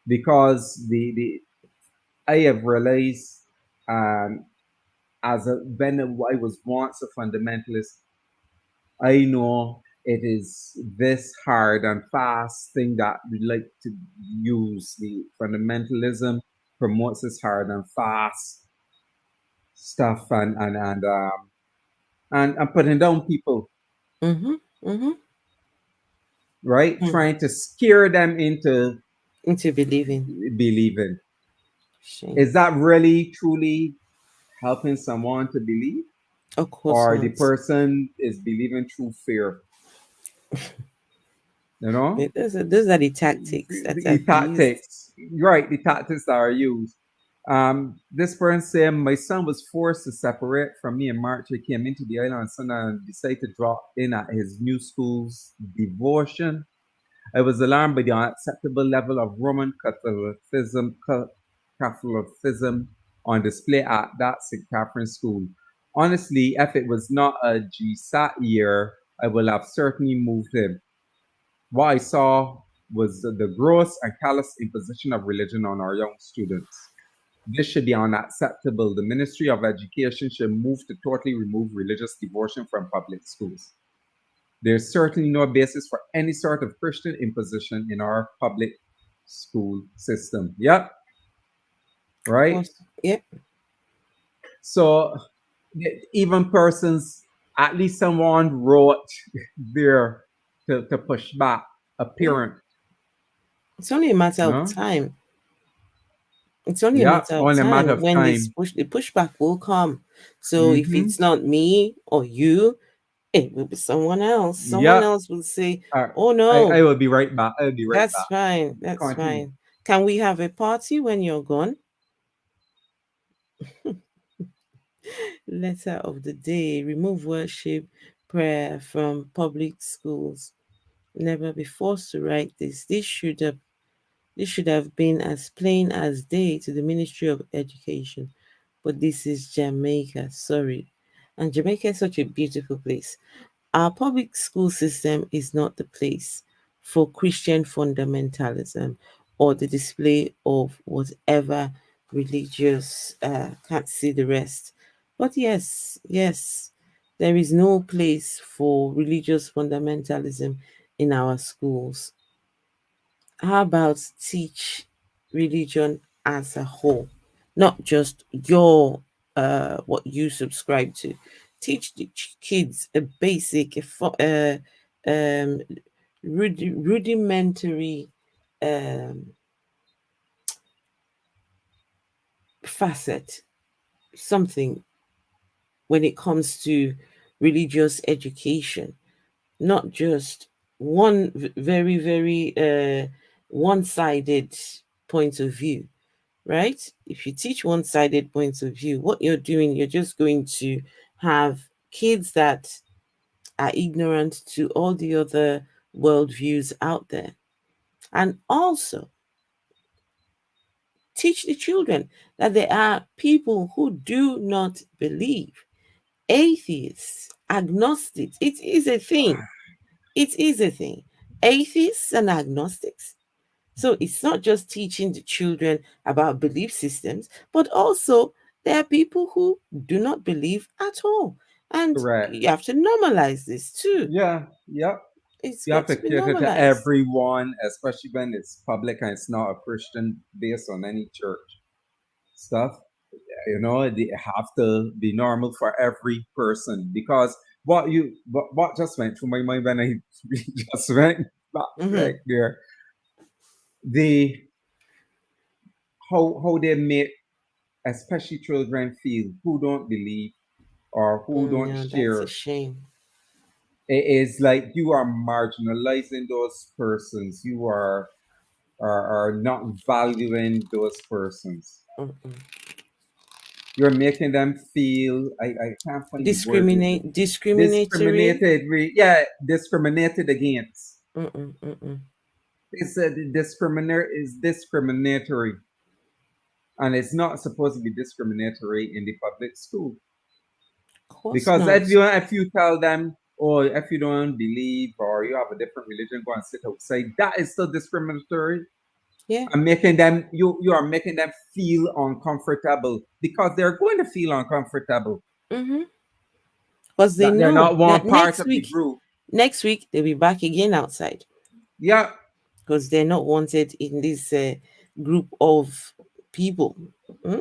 because the I have realized, um when I was once a fundamentalist, I know it is this hard and fast thing that we like to use. The fundamentalism promotes this hard and fast stuff and putting down people, Mm-hmm. Mm-hmm. right? Mm. Trying to scare them into Into believing. believing. Shame. Is that really truly helping someone to believe? Of course Or the not. person is believing through fear? You know? Those are the tactics that The have used. tactics, right? The tactics that are used. This person said, my son was forced to separate from me in March. He came into the island on Sunday and decided to drop in at his new school's devotion. I was alarmed by the unacceptable level of Roman Catholicism on display at that St. Catherine's School. Honestly, if it was not a GSAT year, I would have certainly moved him. What I saw was the gross and callous imposition of religion on our young students. This should be unacceptable. The Ministry of Education should move to totally remove religious devotion from public schools. There's certainly no basis for any sort of Christian imposition in our public school system. Yep, Of right? course. Yep. So even persons, at least someone wrote there to push back a Yeah. parent, It's only a matter of no? time. It's only a Yeah, matter of only a matter time of when time. the pushback will come. So if Mm-hmm. it's not me or you, it will be someone else. Someone Yeah. else will say, Uh, "Oh I no, will be right back. I'll be right that's back. fine. That's Continue. fine. Can we have a party when you're gone?" Letter of the day: remove worship prayer from public schools. Never be forced to write this. This should have been as plain as day to the Ministry of Education. But this is Jamaica, sorry. And Jamaica is such a beautiful place. Our public school system is not the place for Christian fundamentalism or the display of whatever religious, can't see the rest. But yes, yes, there is no place for religious fundamentalism in our schools. How about teach religion as a whole, not just your what you subscribe to. Teach the kids a basic, um, rudimentary um, facet, something when it comes to religious education, not just one very, very one sided point of view, right? If you teach one sided points of view, what you're doing, you're just going to have kids that are ignorant to all the other worldviews out there. And also teach the children that there are people who do not believe, atheists, agnostics. It is a thing. It is a thing. Atheists and agnostics. So it's not just teaching the children about belief systems, but also there are people who do not believe at all. And Correct. you have to normalize this too. Yeah. Yep. It's You have got to to be cater to normalized. everyone, especially when it's public and it's not a Christian based on any church stuff. They have to be normal for every person because what just went through my mind when I just went back Mm-hmm. right there, the how they make especially children feel who don't believe or who don't No, that's a share. shame. It is like you are marginalizing those persons. You are not valuing those persons. Mm-mm. You're making them feel I can't find the word Discriminatory. discriminated. Yeah, discriminated against. Mm-mm, mm-mm. They said the discriminator is discriminatory, and it's not supposed to be discriminatory in the public school. Of course Because not. if you tell them, or if you don't believe or you have a different religion, go and sit outside, that is still discriminatory. Yeah. And making them you are making them feel uncomfortable because they're going to feel uncomfortable Mm-hmm. Because they that they're know not that one part of the group. next week they'll be back again outside Yeah, because they're not wanted in this group of people. Mm?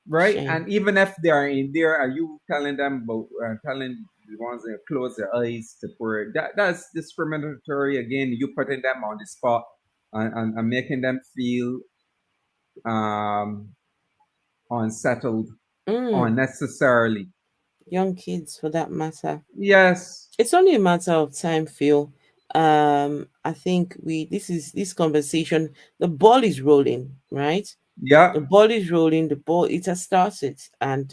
right. Shame. And even if they are in there, are you telling them about telling the ones that close their eyes to pray? That's discriminatory again. You putting them on the spot and making them feel um unsettled Mm. unnecessarily. Young kids, for that matter. Yes. It's only a matter of time, Phil. I think this conversation. The ball is rolling, right? Yeah. The ball is rolling. The ball it has started, and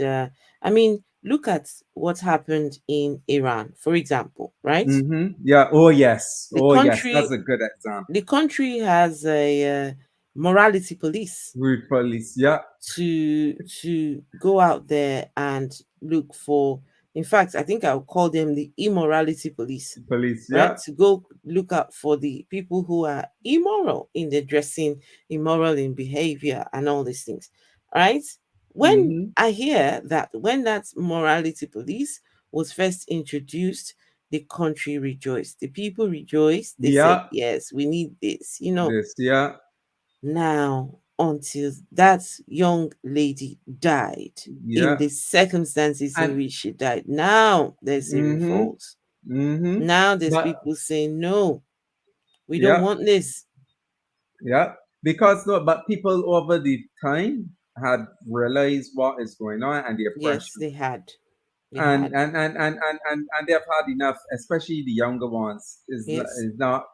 I mean, look at what happened in Iran, for example, right? Mm-hmm. Yeah. Oh yes. The Oh yes. country That's a good example. the country has a morality police Root police. Yeah. to go out there and look for. In fact, I think I'll call them the immorality police, Police. right? Yeah. To go look out for the people who are immoral in their dressing, immoral in behavior, and all these things, right? When Mm-hmm. I hear that when that morality police was first introduced, the country rejoiced. The people rejoiced. They said, Yeah. yes, we need this. This. Yeah. Now, until that young lady died in Yeah. the circumstances in And which she died, now there's a mm-hmm. revolt. Mm-hmm. Now there's But people saying, no, we don't yeah. want this. Yeah. Because no, but people over the time had realized what is going on and the Yes, oppression. they had. They And had. and, and, and, and, and and they've had enough, especially the younger ones, Yes. is not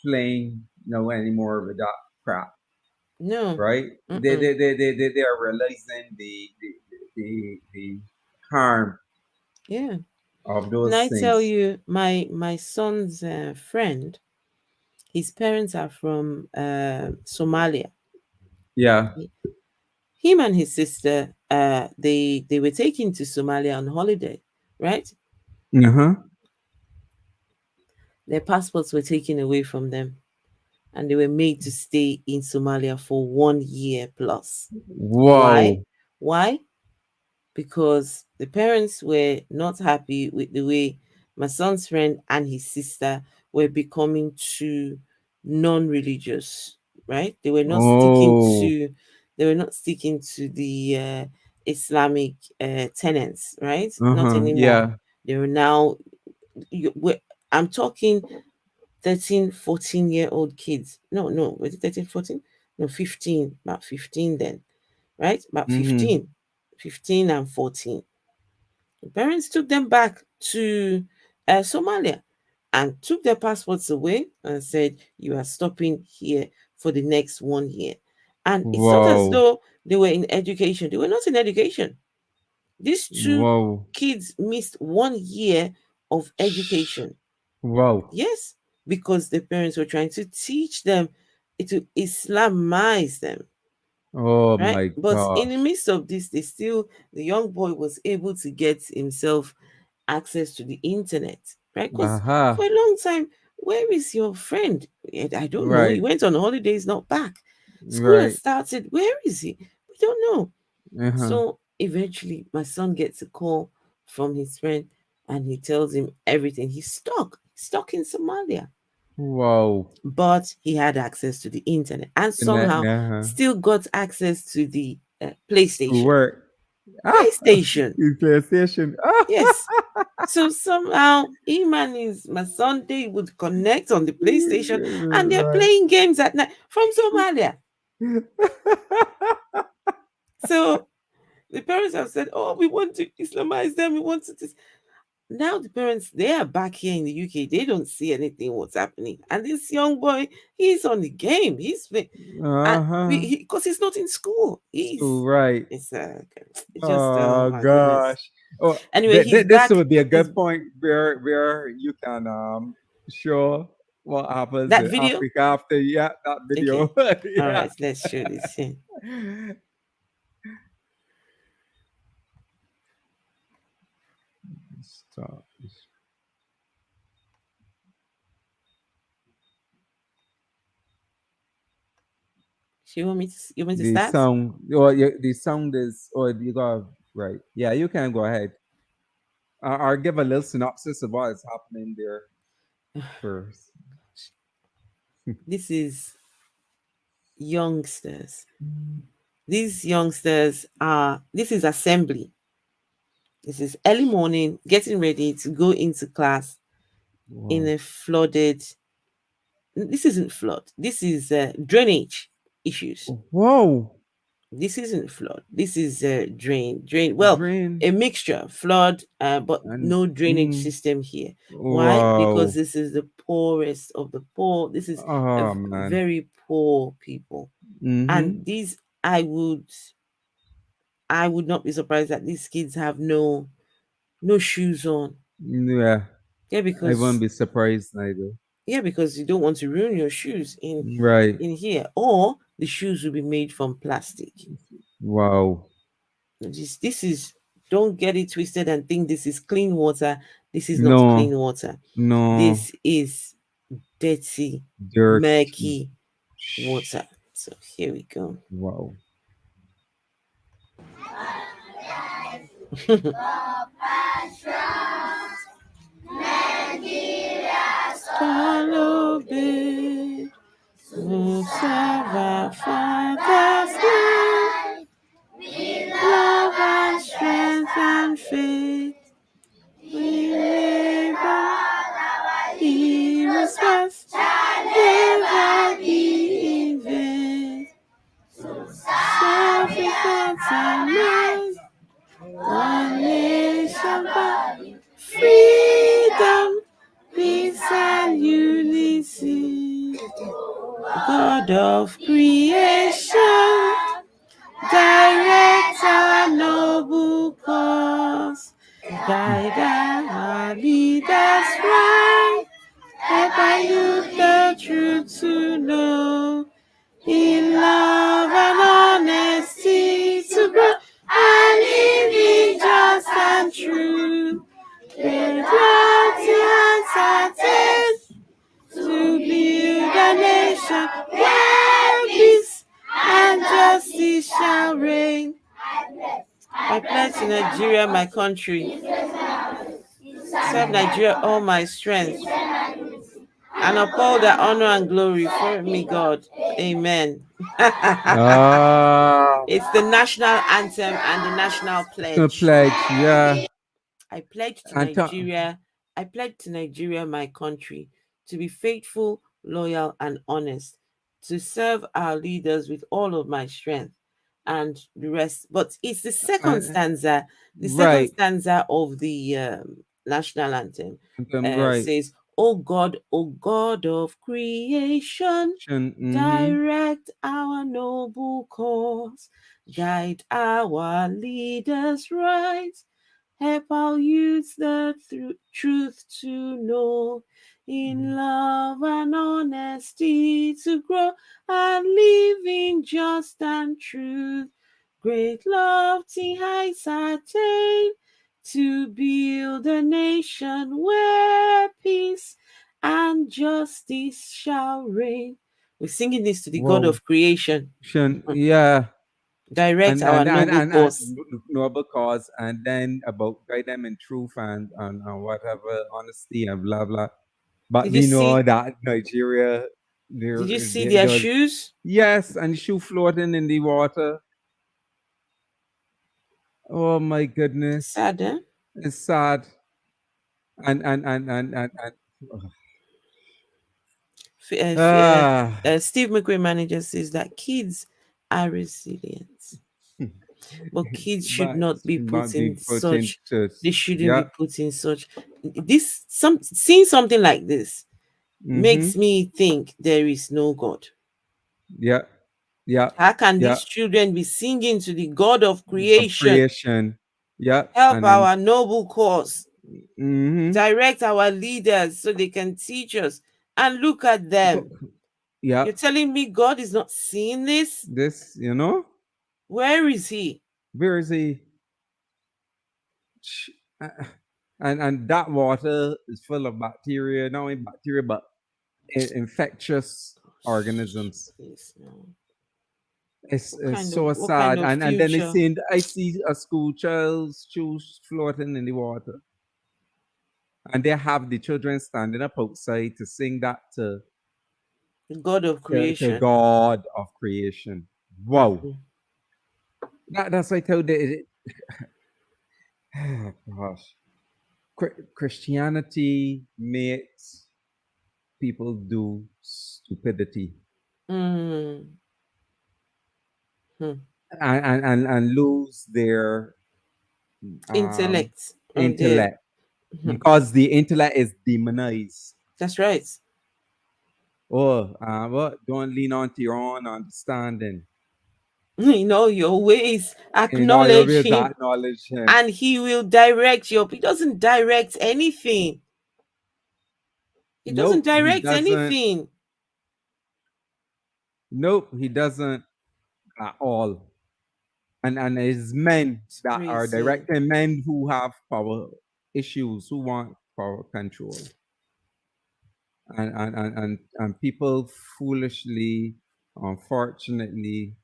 playing anymore with that crap. No. Right? They Mm-mm. they they they, they, they are realizing the harm Yeah. of And those I tell things. you, my son's friend, his parents are from Somalia. Yeah. Him and his sister, they were taken to Somalia on holiday, right? Uh-huh. Their passports were taken away from them, and they were made to stay in Somalia for 1 year plus. Why? Whoa. Why? Because the parents were not happy with the way my son's friend and his sister were becoming too non-religious, right? Oh. They were not sticking to the Islamic tenets, right? Not Uh-huh. anymore. Yeah. They were now. I'm talking 13, 14-year-old kids. No, no, was it 13, 14? No, 15, about 15 then, right? About Mm-hmm. 15, 15 and 14. The parents took them back to Somalia and took their passports away and said, "You are stopping here for the next 1 year." And it's not as Wow. though they were in education. They were not in education. These two Wow. kids missed 1 year of education. Wow. Yes, because the parents were trying to teach them to Islamize them, Oh right? my But in the gosh. midst of this, the young boy was able to get himself access to the internet, right? Because for Aha. a long time, where is your friend? I don't know. He Right. went on holidays, not back. School has Right. started. Where is he? We don't know. Uh-huh. So eventually, my son gets a call from his friend and he tells him everything. He's stuck in Somalia, Wow. but he had access to the internet and Connect. somehow Uh-huh. still got access to the To PlayStation. work. Ah. PlayStation, PlayStation. Ah. yes. So somehow him and my Sunday would connect on the PlayStation and they're Right. playing games at night from Somalia. So the parents have said, "Oh, we want to Islamize them. We want to this." Now the parents they are back here in the UK. They don't see anything what's happening, and this young boy he's on the game. And Uh-huh. because he's not in school. So right. It's just oh Oh my goodness. gosh. Oh, Anyway, he's this back. would be a He's good point where you can show what happens that in video. Africa after that Okay, video. all Yeah. right. Let's show this here. Stop. You want me to The start? sound or the sound is or you got right. Yeah, you can go ahead. I'll give a little synopsis of what is happening there first. This is youngsters. These youngsters are. This is assembly. This is early morning, getting ready to go into class in Wow. a flooded. This isn't flood. This is drainage issues. Whoa. This isn't flood. This is drain. Well, Drain a mixture flood, but and no drainage mm, system here. Why? Because wow. this is the poorest of the poor. This is Oh man. very poor people, and Mm-hmm. these I would not be surprised that these kids have no shoes on. Yeah. Yeah, I won't because be surprised neither. you don't want to ruin your shoes Right. in here, or the shoes will be made from plastic. Wow. This is don't get it twisted and think this is clean water. This is not clean No. water. No. This is dirty, Dirty. murky water. So here we go. Wow. Follow me, who serve our Father's love, love and strength and faith. We labor, heroes must never be in vain. Self-defense and mind, one nation by freedom, peace and unity. God of creation, direct our noble cause, guide our leaders right, help our youth the truth to know, in love and honesty to grow, and living just and true. With mighty hands attain to build a nation where peace and justice shall reign. I pledge to Nigeria, my country, serve Nigeria all my strength, and uphold their honor and glory for me, God. Amen. Ah. It's the national anthem and the national The pledge. pledge. Yeah. I pledge to And Nigeria. I pledge to Nigeria, my country, to be faithful, loyal, and honest, to serve our leaders with all of my strength, and the rest. But it's And, the second right. stanza of the national anthem Right. says, O God of creation, Mm-hmm. direct our noble course, guide our leaders right, help our youth the truth to know, in love and honesty to grow, and live in just and truth. Great lofty heights attain, to build a nation where peace and justice shall reign. We're singing this to the God Whoa. of creation. Yeah. Direct And our noble course. noble cause, and then about guide them in truth and whatever honesty and blah blah. But Did you we know see? that Nigeria, Did you see there their was, shoes? yes, and shoe floating in the water. Oh my goodness, Sad, eh? it's sad. And Steve McQueen manager says that kids are resilient, but kids should but not be put not be in put such. into, They shouldn't be yeah. put in such. This some seeing something like this Mm-hmm. makes me think there is no God. Yeah. Yeah. How can Yeah. these children be singing to the God of Of creation? creation. Yeah. Help And then our noble cause. mm-hmm. Direct our leaders so they can teach us. And look at them. Yeah. You're telling me God is not seeing this? This, Where is He? where is he? Ch- uh, and that water is full of bacteria, not only bacteria but infectious organisms. Please, no. It's so What kind sad. of And then future? I see a school child's shoes floating in the water, and they have the children standing up outside to sing that The God of to creation. God of creation. Wow. Mhm. That's like how they. Oh, gosh. Christianity makes people do stupidity Mm. Hmm. and lose their um, Intellect. intellect, Mhm. because the intellect is demonized. That's right. Oh, what? Don't lean on to your own understanding. In all your ways, In all your acknowledge ways, Him, acknowledge Him. and He will direct your. He doesn't direct anything. He doesn't Nope, He direct doesn't. anything. Nope, He doesn't at all. And it's men It's that are crazy. directing, men who have power issues, who want power control. And people foolishly, unfortunately,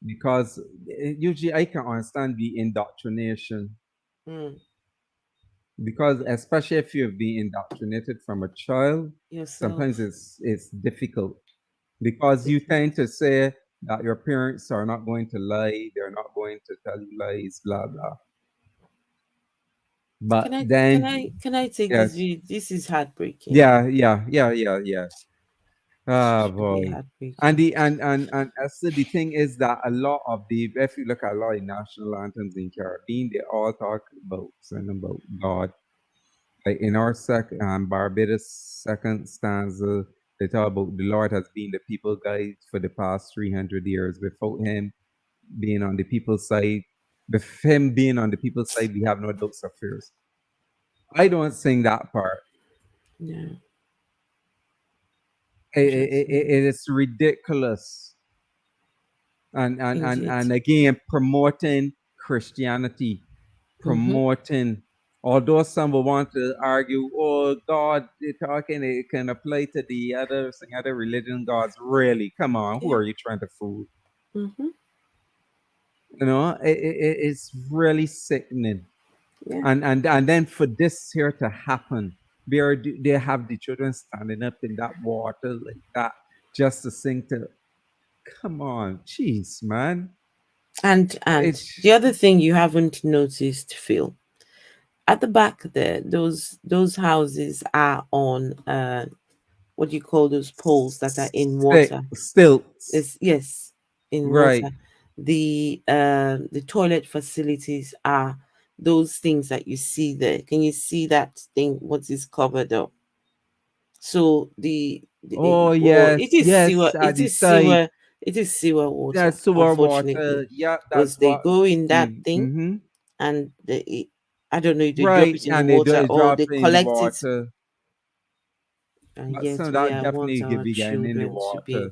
because usually I can understand the indoctrination, Mm. because especially if you've been indoctrinated from a child, sometimes Yourself. it's difficult, because you tend to say that your parents are not going to lie, they're not going to tell you lies, blah blah. Can But I can then, I can I take this yes, view? This is heartbreaking. yeah. This Ah, is really boy. And heartbreaking. the and so the thing is that a lot of the, if you look at a lot of national anthems in Caribbean, they all talk about something about God. Like in our Barbados second stanza, they talk about the Lord has been the people guide for the past 300 years. Without Him being on the people's side, with Him being on the people's side, we have no doubts or fears. I don't sing that part. Yeah, It, trust me. it is ridiculous, Indeed. and again promoting Christianity, Mm-hmm. promoting. Although some will want to argue, oh God, they're talking, it can apply to the other religion gods. Really, come on, who Yeah. are you trying to fool? Mm-hmm. It's really sickening. Yeah. And then for this here to happen, they have the children standing up in that water like that just to sing to. Come on, jeez, man. And It's the other thing you haven't noticed, Phil, at the back there, those houses are on what do you call those poles that are in water? Stilts. It's, yes, in Right. water. The toilet facilities are those things that you see there. Can you see that thing? What is covered up? So Oh well, yes, it is sewer. yes. At the side, It is sewer water. that's sewer Unfortunately, water. Yeah, because that's they what go in that Steve. thing, Mm-hmm. and I don't know if they drop Right, it in the and they do water it or drop they in the collect it. water. And But yet, some of we that are want definitely could our be getting in the children to be water.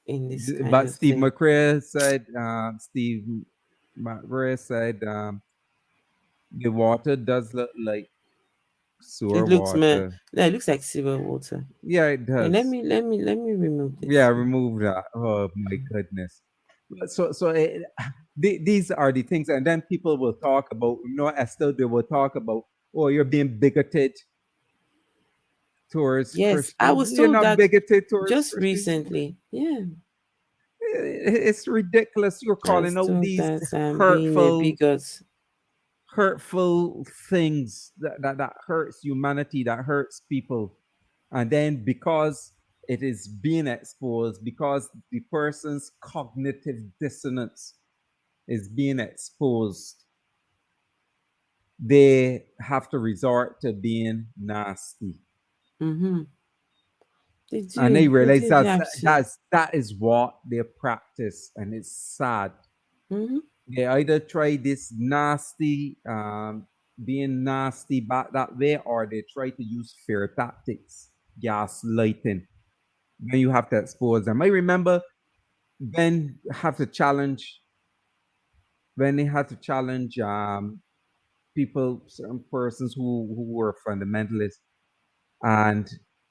in this kind But of Steve thing. McRae said, Steve McRae said, the water does look like sewer It looks water. no, it looks like sewer water. Yeah, it Okay, does. let me remove Yeah, this. remove that. Oh my goodness. These are the things, and then people will talk about, Esther, they will talk about, oh, you're being bigoted towards Yes, I Christians. was You're told not that bigoted towards just Christians. recently. Yeah, It's ridiculous. You're I was calling out told these that I'm being a hurtful, bigot. hurtful things that hurts humanity, that hurts people. And then because it is being exposed, because the person's cognitive dissonance is being exposed, they have to resort to being nasty. Mm-hmm. And they They realize do have to. that is what they practice, and it's sad. Mm-hmm. They either try this nasty, being nasty back that way, or they try to use fear tactics, gaslighting. Then you have to expose them. I remember Ben have to challenge when they had to challenge people, certain persons who were fundamentalists. And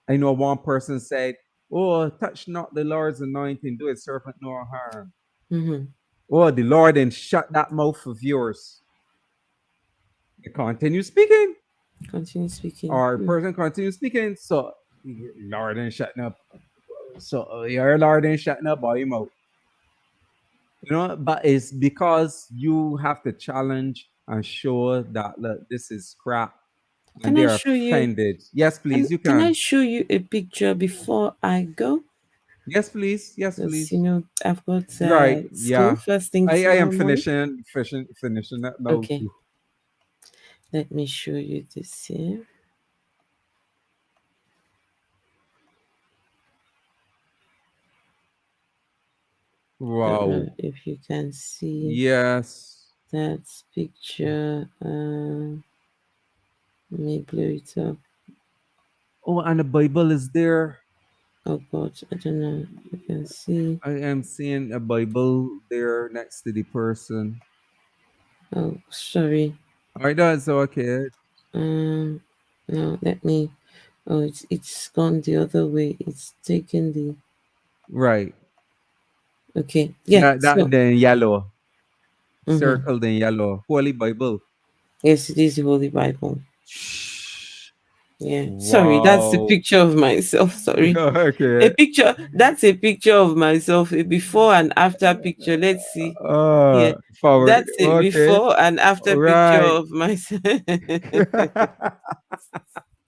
I know one person said, "Oh, touch not the Lord's anointing, do a serpent no harm." Mm-hmm. Oh, the Lord and shut that mouth of yours. You continue speaking, Continue speaking. or Mm. person continues speaking. So Lord ain't shutting up. So your Lord ain't shutting up by your mouth. But it's because you have to challenge and show that, look, this is crap, and Can I they're show you? offended. Yes, please, you Can I can. show you a picture before I go? Yes, please. Yes, Because please. I've got Right. school Yeah. first thing I am tomorrow morning. finishing that now Okay, too. let me show you this here. Don't know Wow. if you can see Yes. that picture. Let me blow it up. Oh, and the Bible is there. Oh God, I don't know if you can see. I am seeing a Bible there next to the person. Oh, sorry. All right, that's okay. Um, no, let me. Oh, it's gone the other way. It's taken the. Right. Okay, yeah. That So, then yellow. mm-hmm. Circled in yellow. Holy Bible. Yes, it is the Holy Bible. Shh. Yeah. Sorry, that's a Wow. picture of myself. Sorry. A Okay. picture. That's a picture of myself. A before and after picture. Let's see. Yeah. Forward. That's a Okay. before and after picture Right. of myself.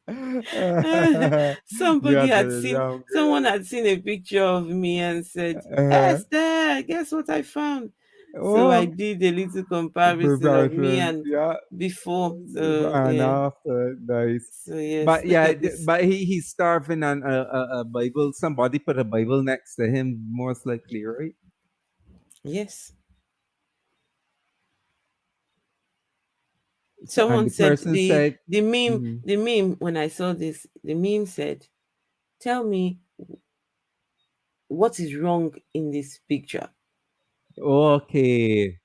Yeah, Somebody had the seen, young someone girl. had seen a picture of me and said, Uh, Esther, guess what I found? So I oh, did a little comparison of me comparison. and Yeah. before. So And yeah. after, nice. So yes, But look yeah, at this. but he's starving on a Bible. Somebody put a Bible next to him, most likely, right? Yes. And Someone the said person said, mhm, the meme when I saw this, the meme said, tell me what is wrong in this picture. okay,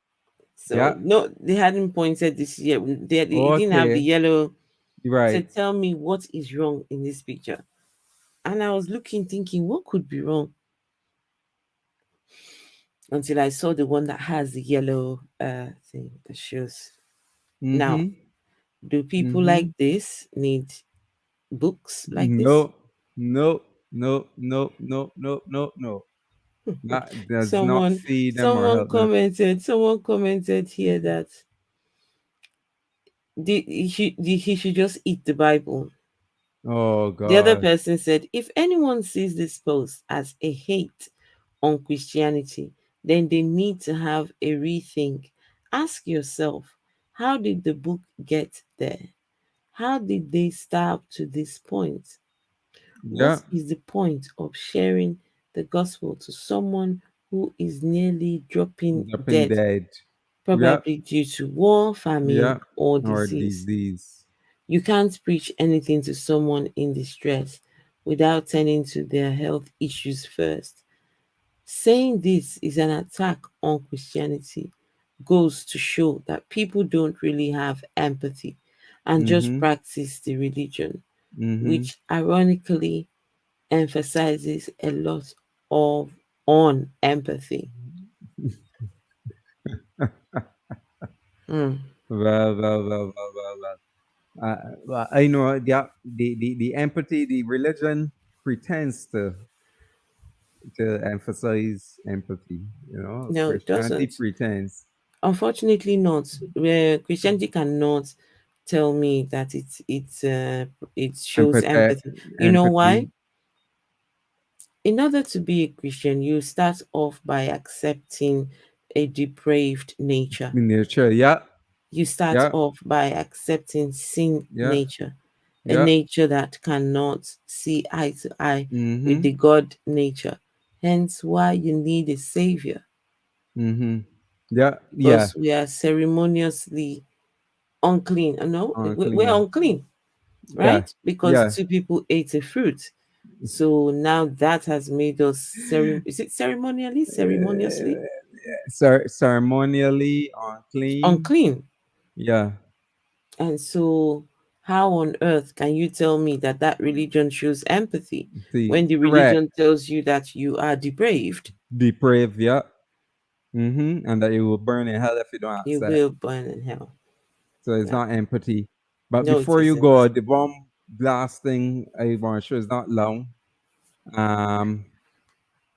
So yeah, no, they hadn't pointed this yet. It didn't have the okay, yellow. right. Said, tell me what is wrong in this picture. And I was looking, thinking, what could be wrong? Until I saw the one that has the yellow thing that shows. Now, Mm-hmm. do people like Mm-hmm. this need books like this? No, no, no, no, no, no, no, no. That does not Someone feed them or help them. someone commented here that he should just eat the Bible. Oh The other God. person said, if anyone sees this post as a hate on Christianity, then they need to have a rethink. Ask yourself, how did the book get there? How did they start to this point? What Yeah. is the point of sharing the gospel to someone who is nearly dropping Dropping dead, dead. Yeah. probably due to war, famine, Yeah. or Or disease? disease. You can't preach anything to someone in distress without tending to their health issues first. Saying this is an attack on Christianity goes to show that people don't really have empathy and just Mm-hmm. practice the religion, Mm-hmm. which ironically emphasizes a lot of on empathy. Hmm. Well. Well, I know, yeah, the empathy, the religion pretends to emphasize empathy. You know, No, it Christianity doesn't. pretends Unfortunately, not. Where Christianity cannot tell me that it shows empathetic, empathy. You know why? empathy In order to be a Christian, you start off by accepting a depraved nature. in nature. Yeah, You start yeah, off by accepting sin yeah, nature, a yeah. nature that cannot see eye to eye with Mm-hmm. the God nature. Hence, why you need a savior, Mm-hmm. Yeah, yeah. because we are ceremoniously unclean. No, we're Unclean. unclean, Yeah, right? Because yeah. two people ate a fruit. So now that has made us is it ceremonially, ceremoniously Ceremonially unclean. unclean. Yeah. And so, how on earth can you tell me that that religion shows empathy See, when the correct. religion tells you that you are depraved? Depraved. Yeah. Mm-hmm. And that you will burn in hell if you don't You accept. will burn in hell. So it's Yeah. not empathy. But No, it before you isn't. go, the bomb blasting I want to show is not long. Um,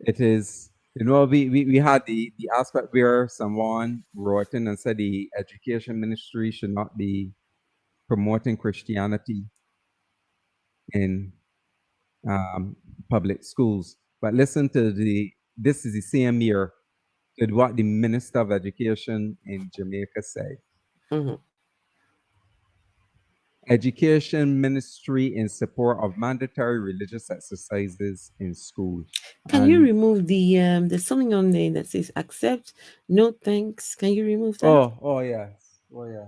it is, we had the aspect where someone wrote in and said the education ministry should not be promoting Christianity in um, public schools. But listen to this is the same year to what the Minister of Education in Jamaica said. Hmm. Education ministry in support of mandatory religious exercises in school. Can you And remove there's something on there that says accept, no thanks. Can you remove that? oh yes, oh yeah,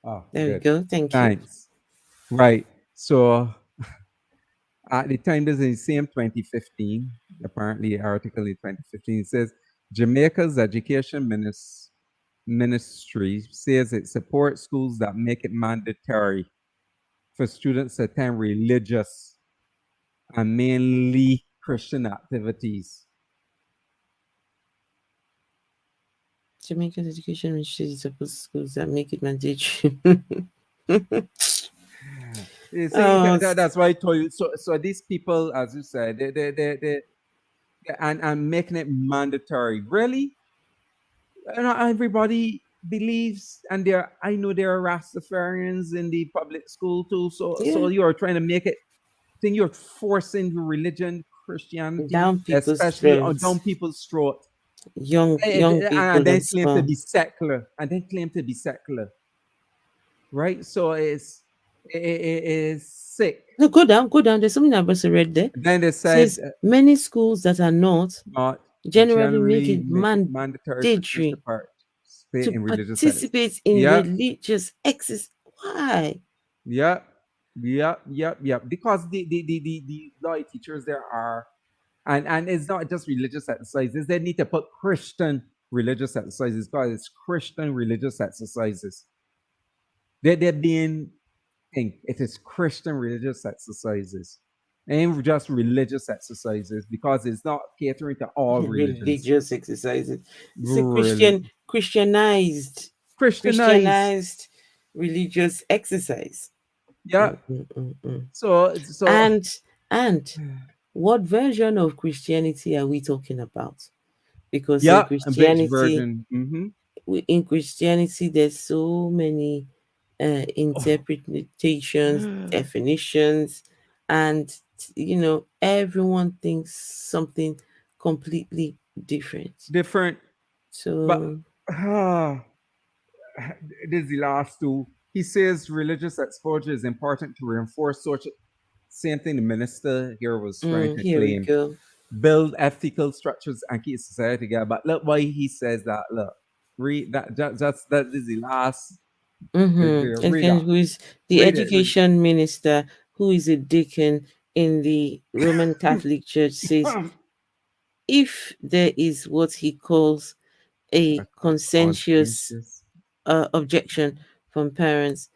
oh There we good, go. Thank you. thanks. Right. So at the time, this is the same 2015. Apparently, article in 2015 says Jamaica's education ministry says it supports schools that make it mandatory for students to attend religious and mainly Christian activities. Jamaican education ministry supports schools that make it mandatory. You see, Oh, that's why I told you. So these people, as you said, and making it mandatory. Really, not everybody believes, and I know there are Rastafarians in the public school too. So yeah, you are trying to make it. Think you're forcing religion, Christianity, down people's especially on throats. down people's throat, Young and people then and claim to so be secular, right? So it is sick. no, go down, go down. There's something I've also read there. Then they said Says many schools that are not not generally make generally it make it mandatory for students to mandatory participate to in religious acts. participate in Yeah, religious exercise. Why? yeah, yeah. Because the law teachers there are, and it's not just religious exercises. They need to put Christian religious exercises because it's Christian religious exercises. They're being think it is Christian religious exercises. Ain't just religious exercises because it's not catering to all religions. Religious exercises. It's a Really Christianized Christianized. Christianized religious exercise. Yeah. Mm, mm, mm, mm. So And and what version of Christianity are we talking about? Because yeah, a bridge version. In Christianity there's so many Oh. interpretations, definitions, and everyone thinks something completely different. Different, but So, ah, this is the last two. He says religious exposure is important to reinforce social. Same thing the minister here was trying to here we claim. go. Build ethical structures and keep society together. But look why he says that. Look, read that. That is the last. Read Education, that. who is the Read it. Read education minister, who is a deacon in the Roman it. Catholic Church, says if there is what he calls a conscientious Conscientious objection from parents,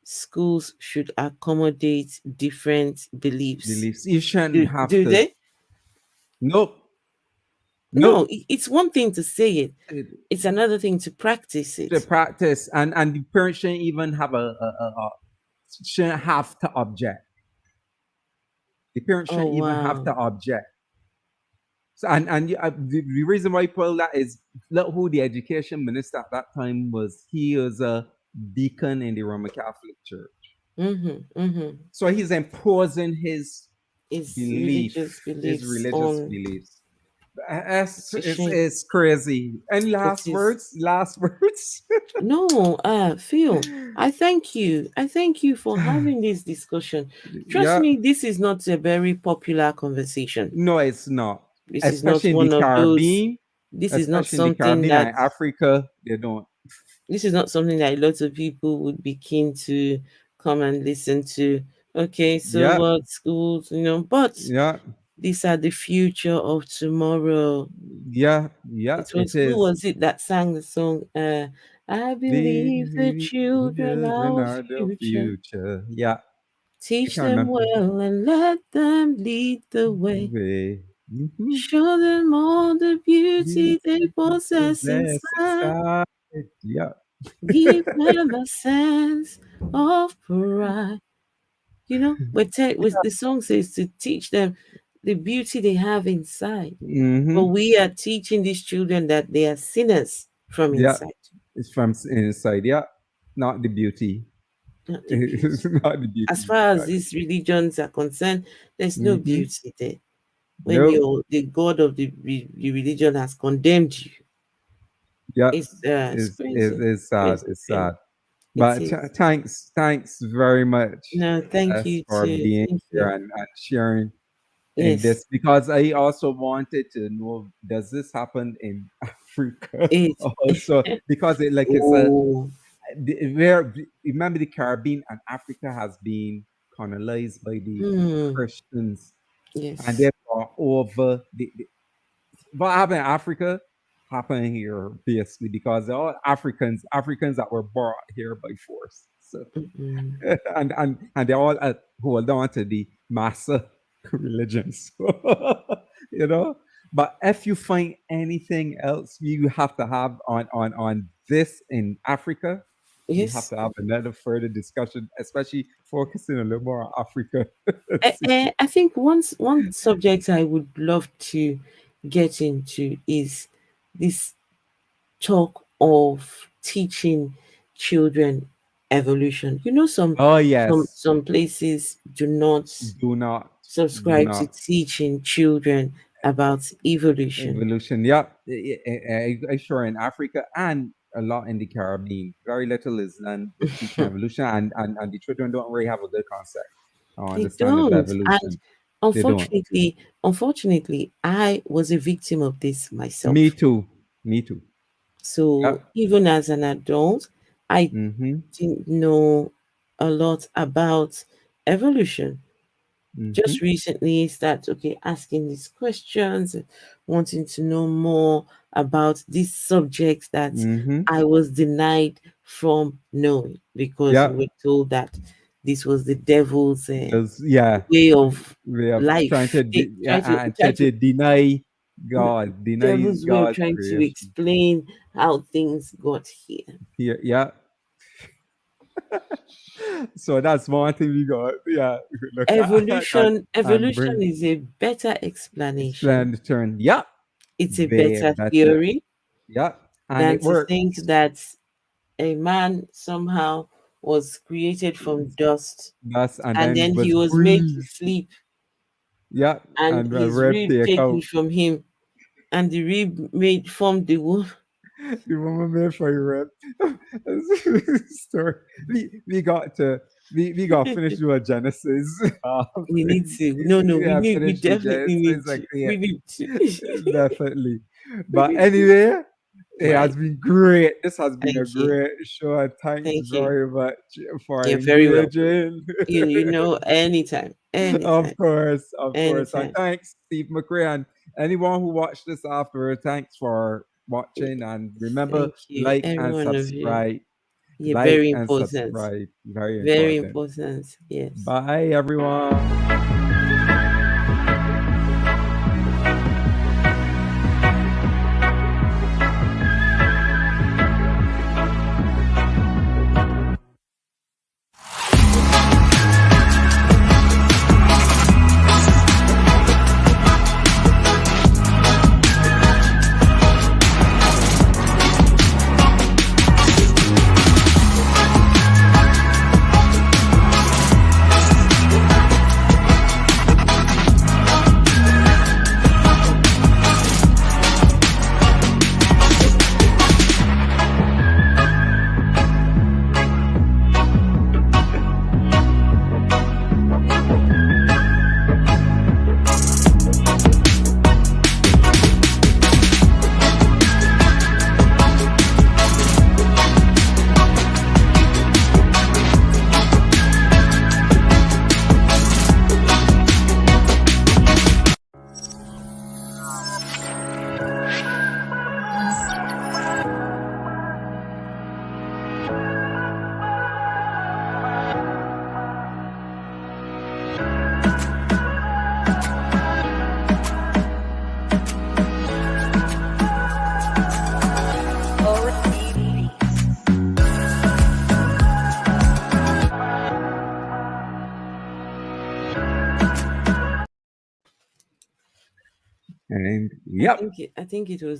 schools should accommodate different beliefs. beliefs. You shouldn't have Do to. they? Nope. No, Nope. it's one thing to say it, it's another thing to practice To it. practice, and the parents shouldn't even have shouldn't have to object. The parents Oh, shouldn't even have wow. to object. So, the reason why I pull that is look who the education minister at that time was. He was a deacon in the Roman Catholic Church. Mm-hmm. So he's imposing His religious his beliefs religious on beliefs. it's a shame. It's crazy. And It last is. words, last words. No, Phil, I thank you. I thank you for having this discussion. Trust Yeah, me, this is not a very popular conversation. no, it's not. This is not Especially in the one of those. Caribbean, This is not especially in the something Caribbean that and Africa, they don't. this is not something that a lot of people would be keen to come and listen to. Okay, so Yeah, what schools, but yeah, these are the future of tomorrow. yeah, yeah. It It was who is. was it that sang the song? I believe the The children children our are the future. future. Yeah, I Teach can't them remember well and let them lead the the way. way. Show them all the beauty they Beautiful possess possess inside. inside. Yeah, Give them a sense of pride. The song says to teach them the beauty they have inside. But mm-hmm. we are teaching these children that they are sinners from Yeah. inside, It's from inside. Yeah, not the beauty. not the It's beauty. not the beauty. As far as Not the these religions are concerned, there's no mm-hmm. beauty there. When Nope. the God of the religion has condemned you, Yeah, it's crazy. it's sad. Crazy It's feel. sad. It But is. thanks very much, No, thank S, you for too. being Thank here you. and sharing in Yes. this because I also wanted to know, does this happen in Africa It also? Because it's a oh where remember the Caribbean and Africa has been colonized by the Christians, and yes. therefore over what happened in Africa happened here basically because they're all Africans that were brought here by force. So Mm-mm. and they all hold on to the massa religions, you know. But if you find anything else you have to have on this in Africa, we have Yes. to have another further discussion, especially focusing a little more on Africa. I think one subject I would love to get into is this talk of teaching children evolution. Oh Some yes, some places do not do not, do subscribe to not. teaching children about evolution. Evolution, yeah. I sure in Africa and a lot in the Caribbean. Very little is done with teaching evolution, and the children don't really have a good concept or They understanding of don't. And evolution. They don't. unfortunately, I was a victim of this Me myself. too. Me too. So Yep. even as an adult, I Mm-hmm. didn't know a lot about evolution. Mm-hmm. Just recently start asking these questions, wanting to know more about this subject that Mm-hmm. I was denied from knowing because we Yep. were told that this was the devil's Because yeah, way of we have trying life. to They try to the deny devil's way of God's trying to creation. explain how things got here. Here, yeah. So that's one thing we got. Yeah, we could look at and Evolution bring is a better explanation. explain the turn. Yeah, It's a way better better. theory Yeah, and than it to think works. that a man somehow was created from dust, Thus, and and then then he was was made to breathed. sleep, Yeah, and and a his rib rib take taken out. from him, and the rib made from the womb. The woman made for your rib. Story. We got to we got to finish with Genesis. We need to. No, no, We have we finished with definitely need Genesis. to. Okay, We need to. definitely. We But need to. anyway, it has Right. been great. This has been a Thank you. great show. And thanks Thank you. very much for You're very welcome. engaging. You know, anytime. Anytime. Of course. And Anytime. thanks, Steve McRae. And anyone who watched this after, thanks for watching. And remember, Thank you. Every one of you. You're Like very and important. subscribe. Very Very important. important. Yes. Bye, everyone. And yep. I think it was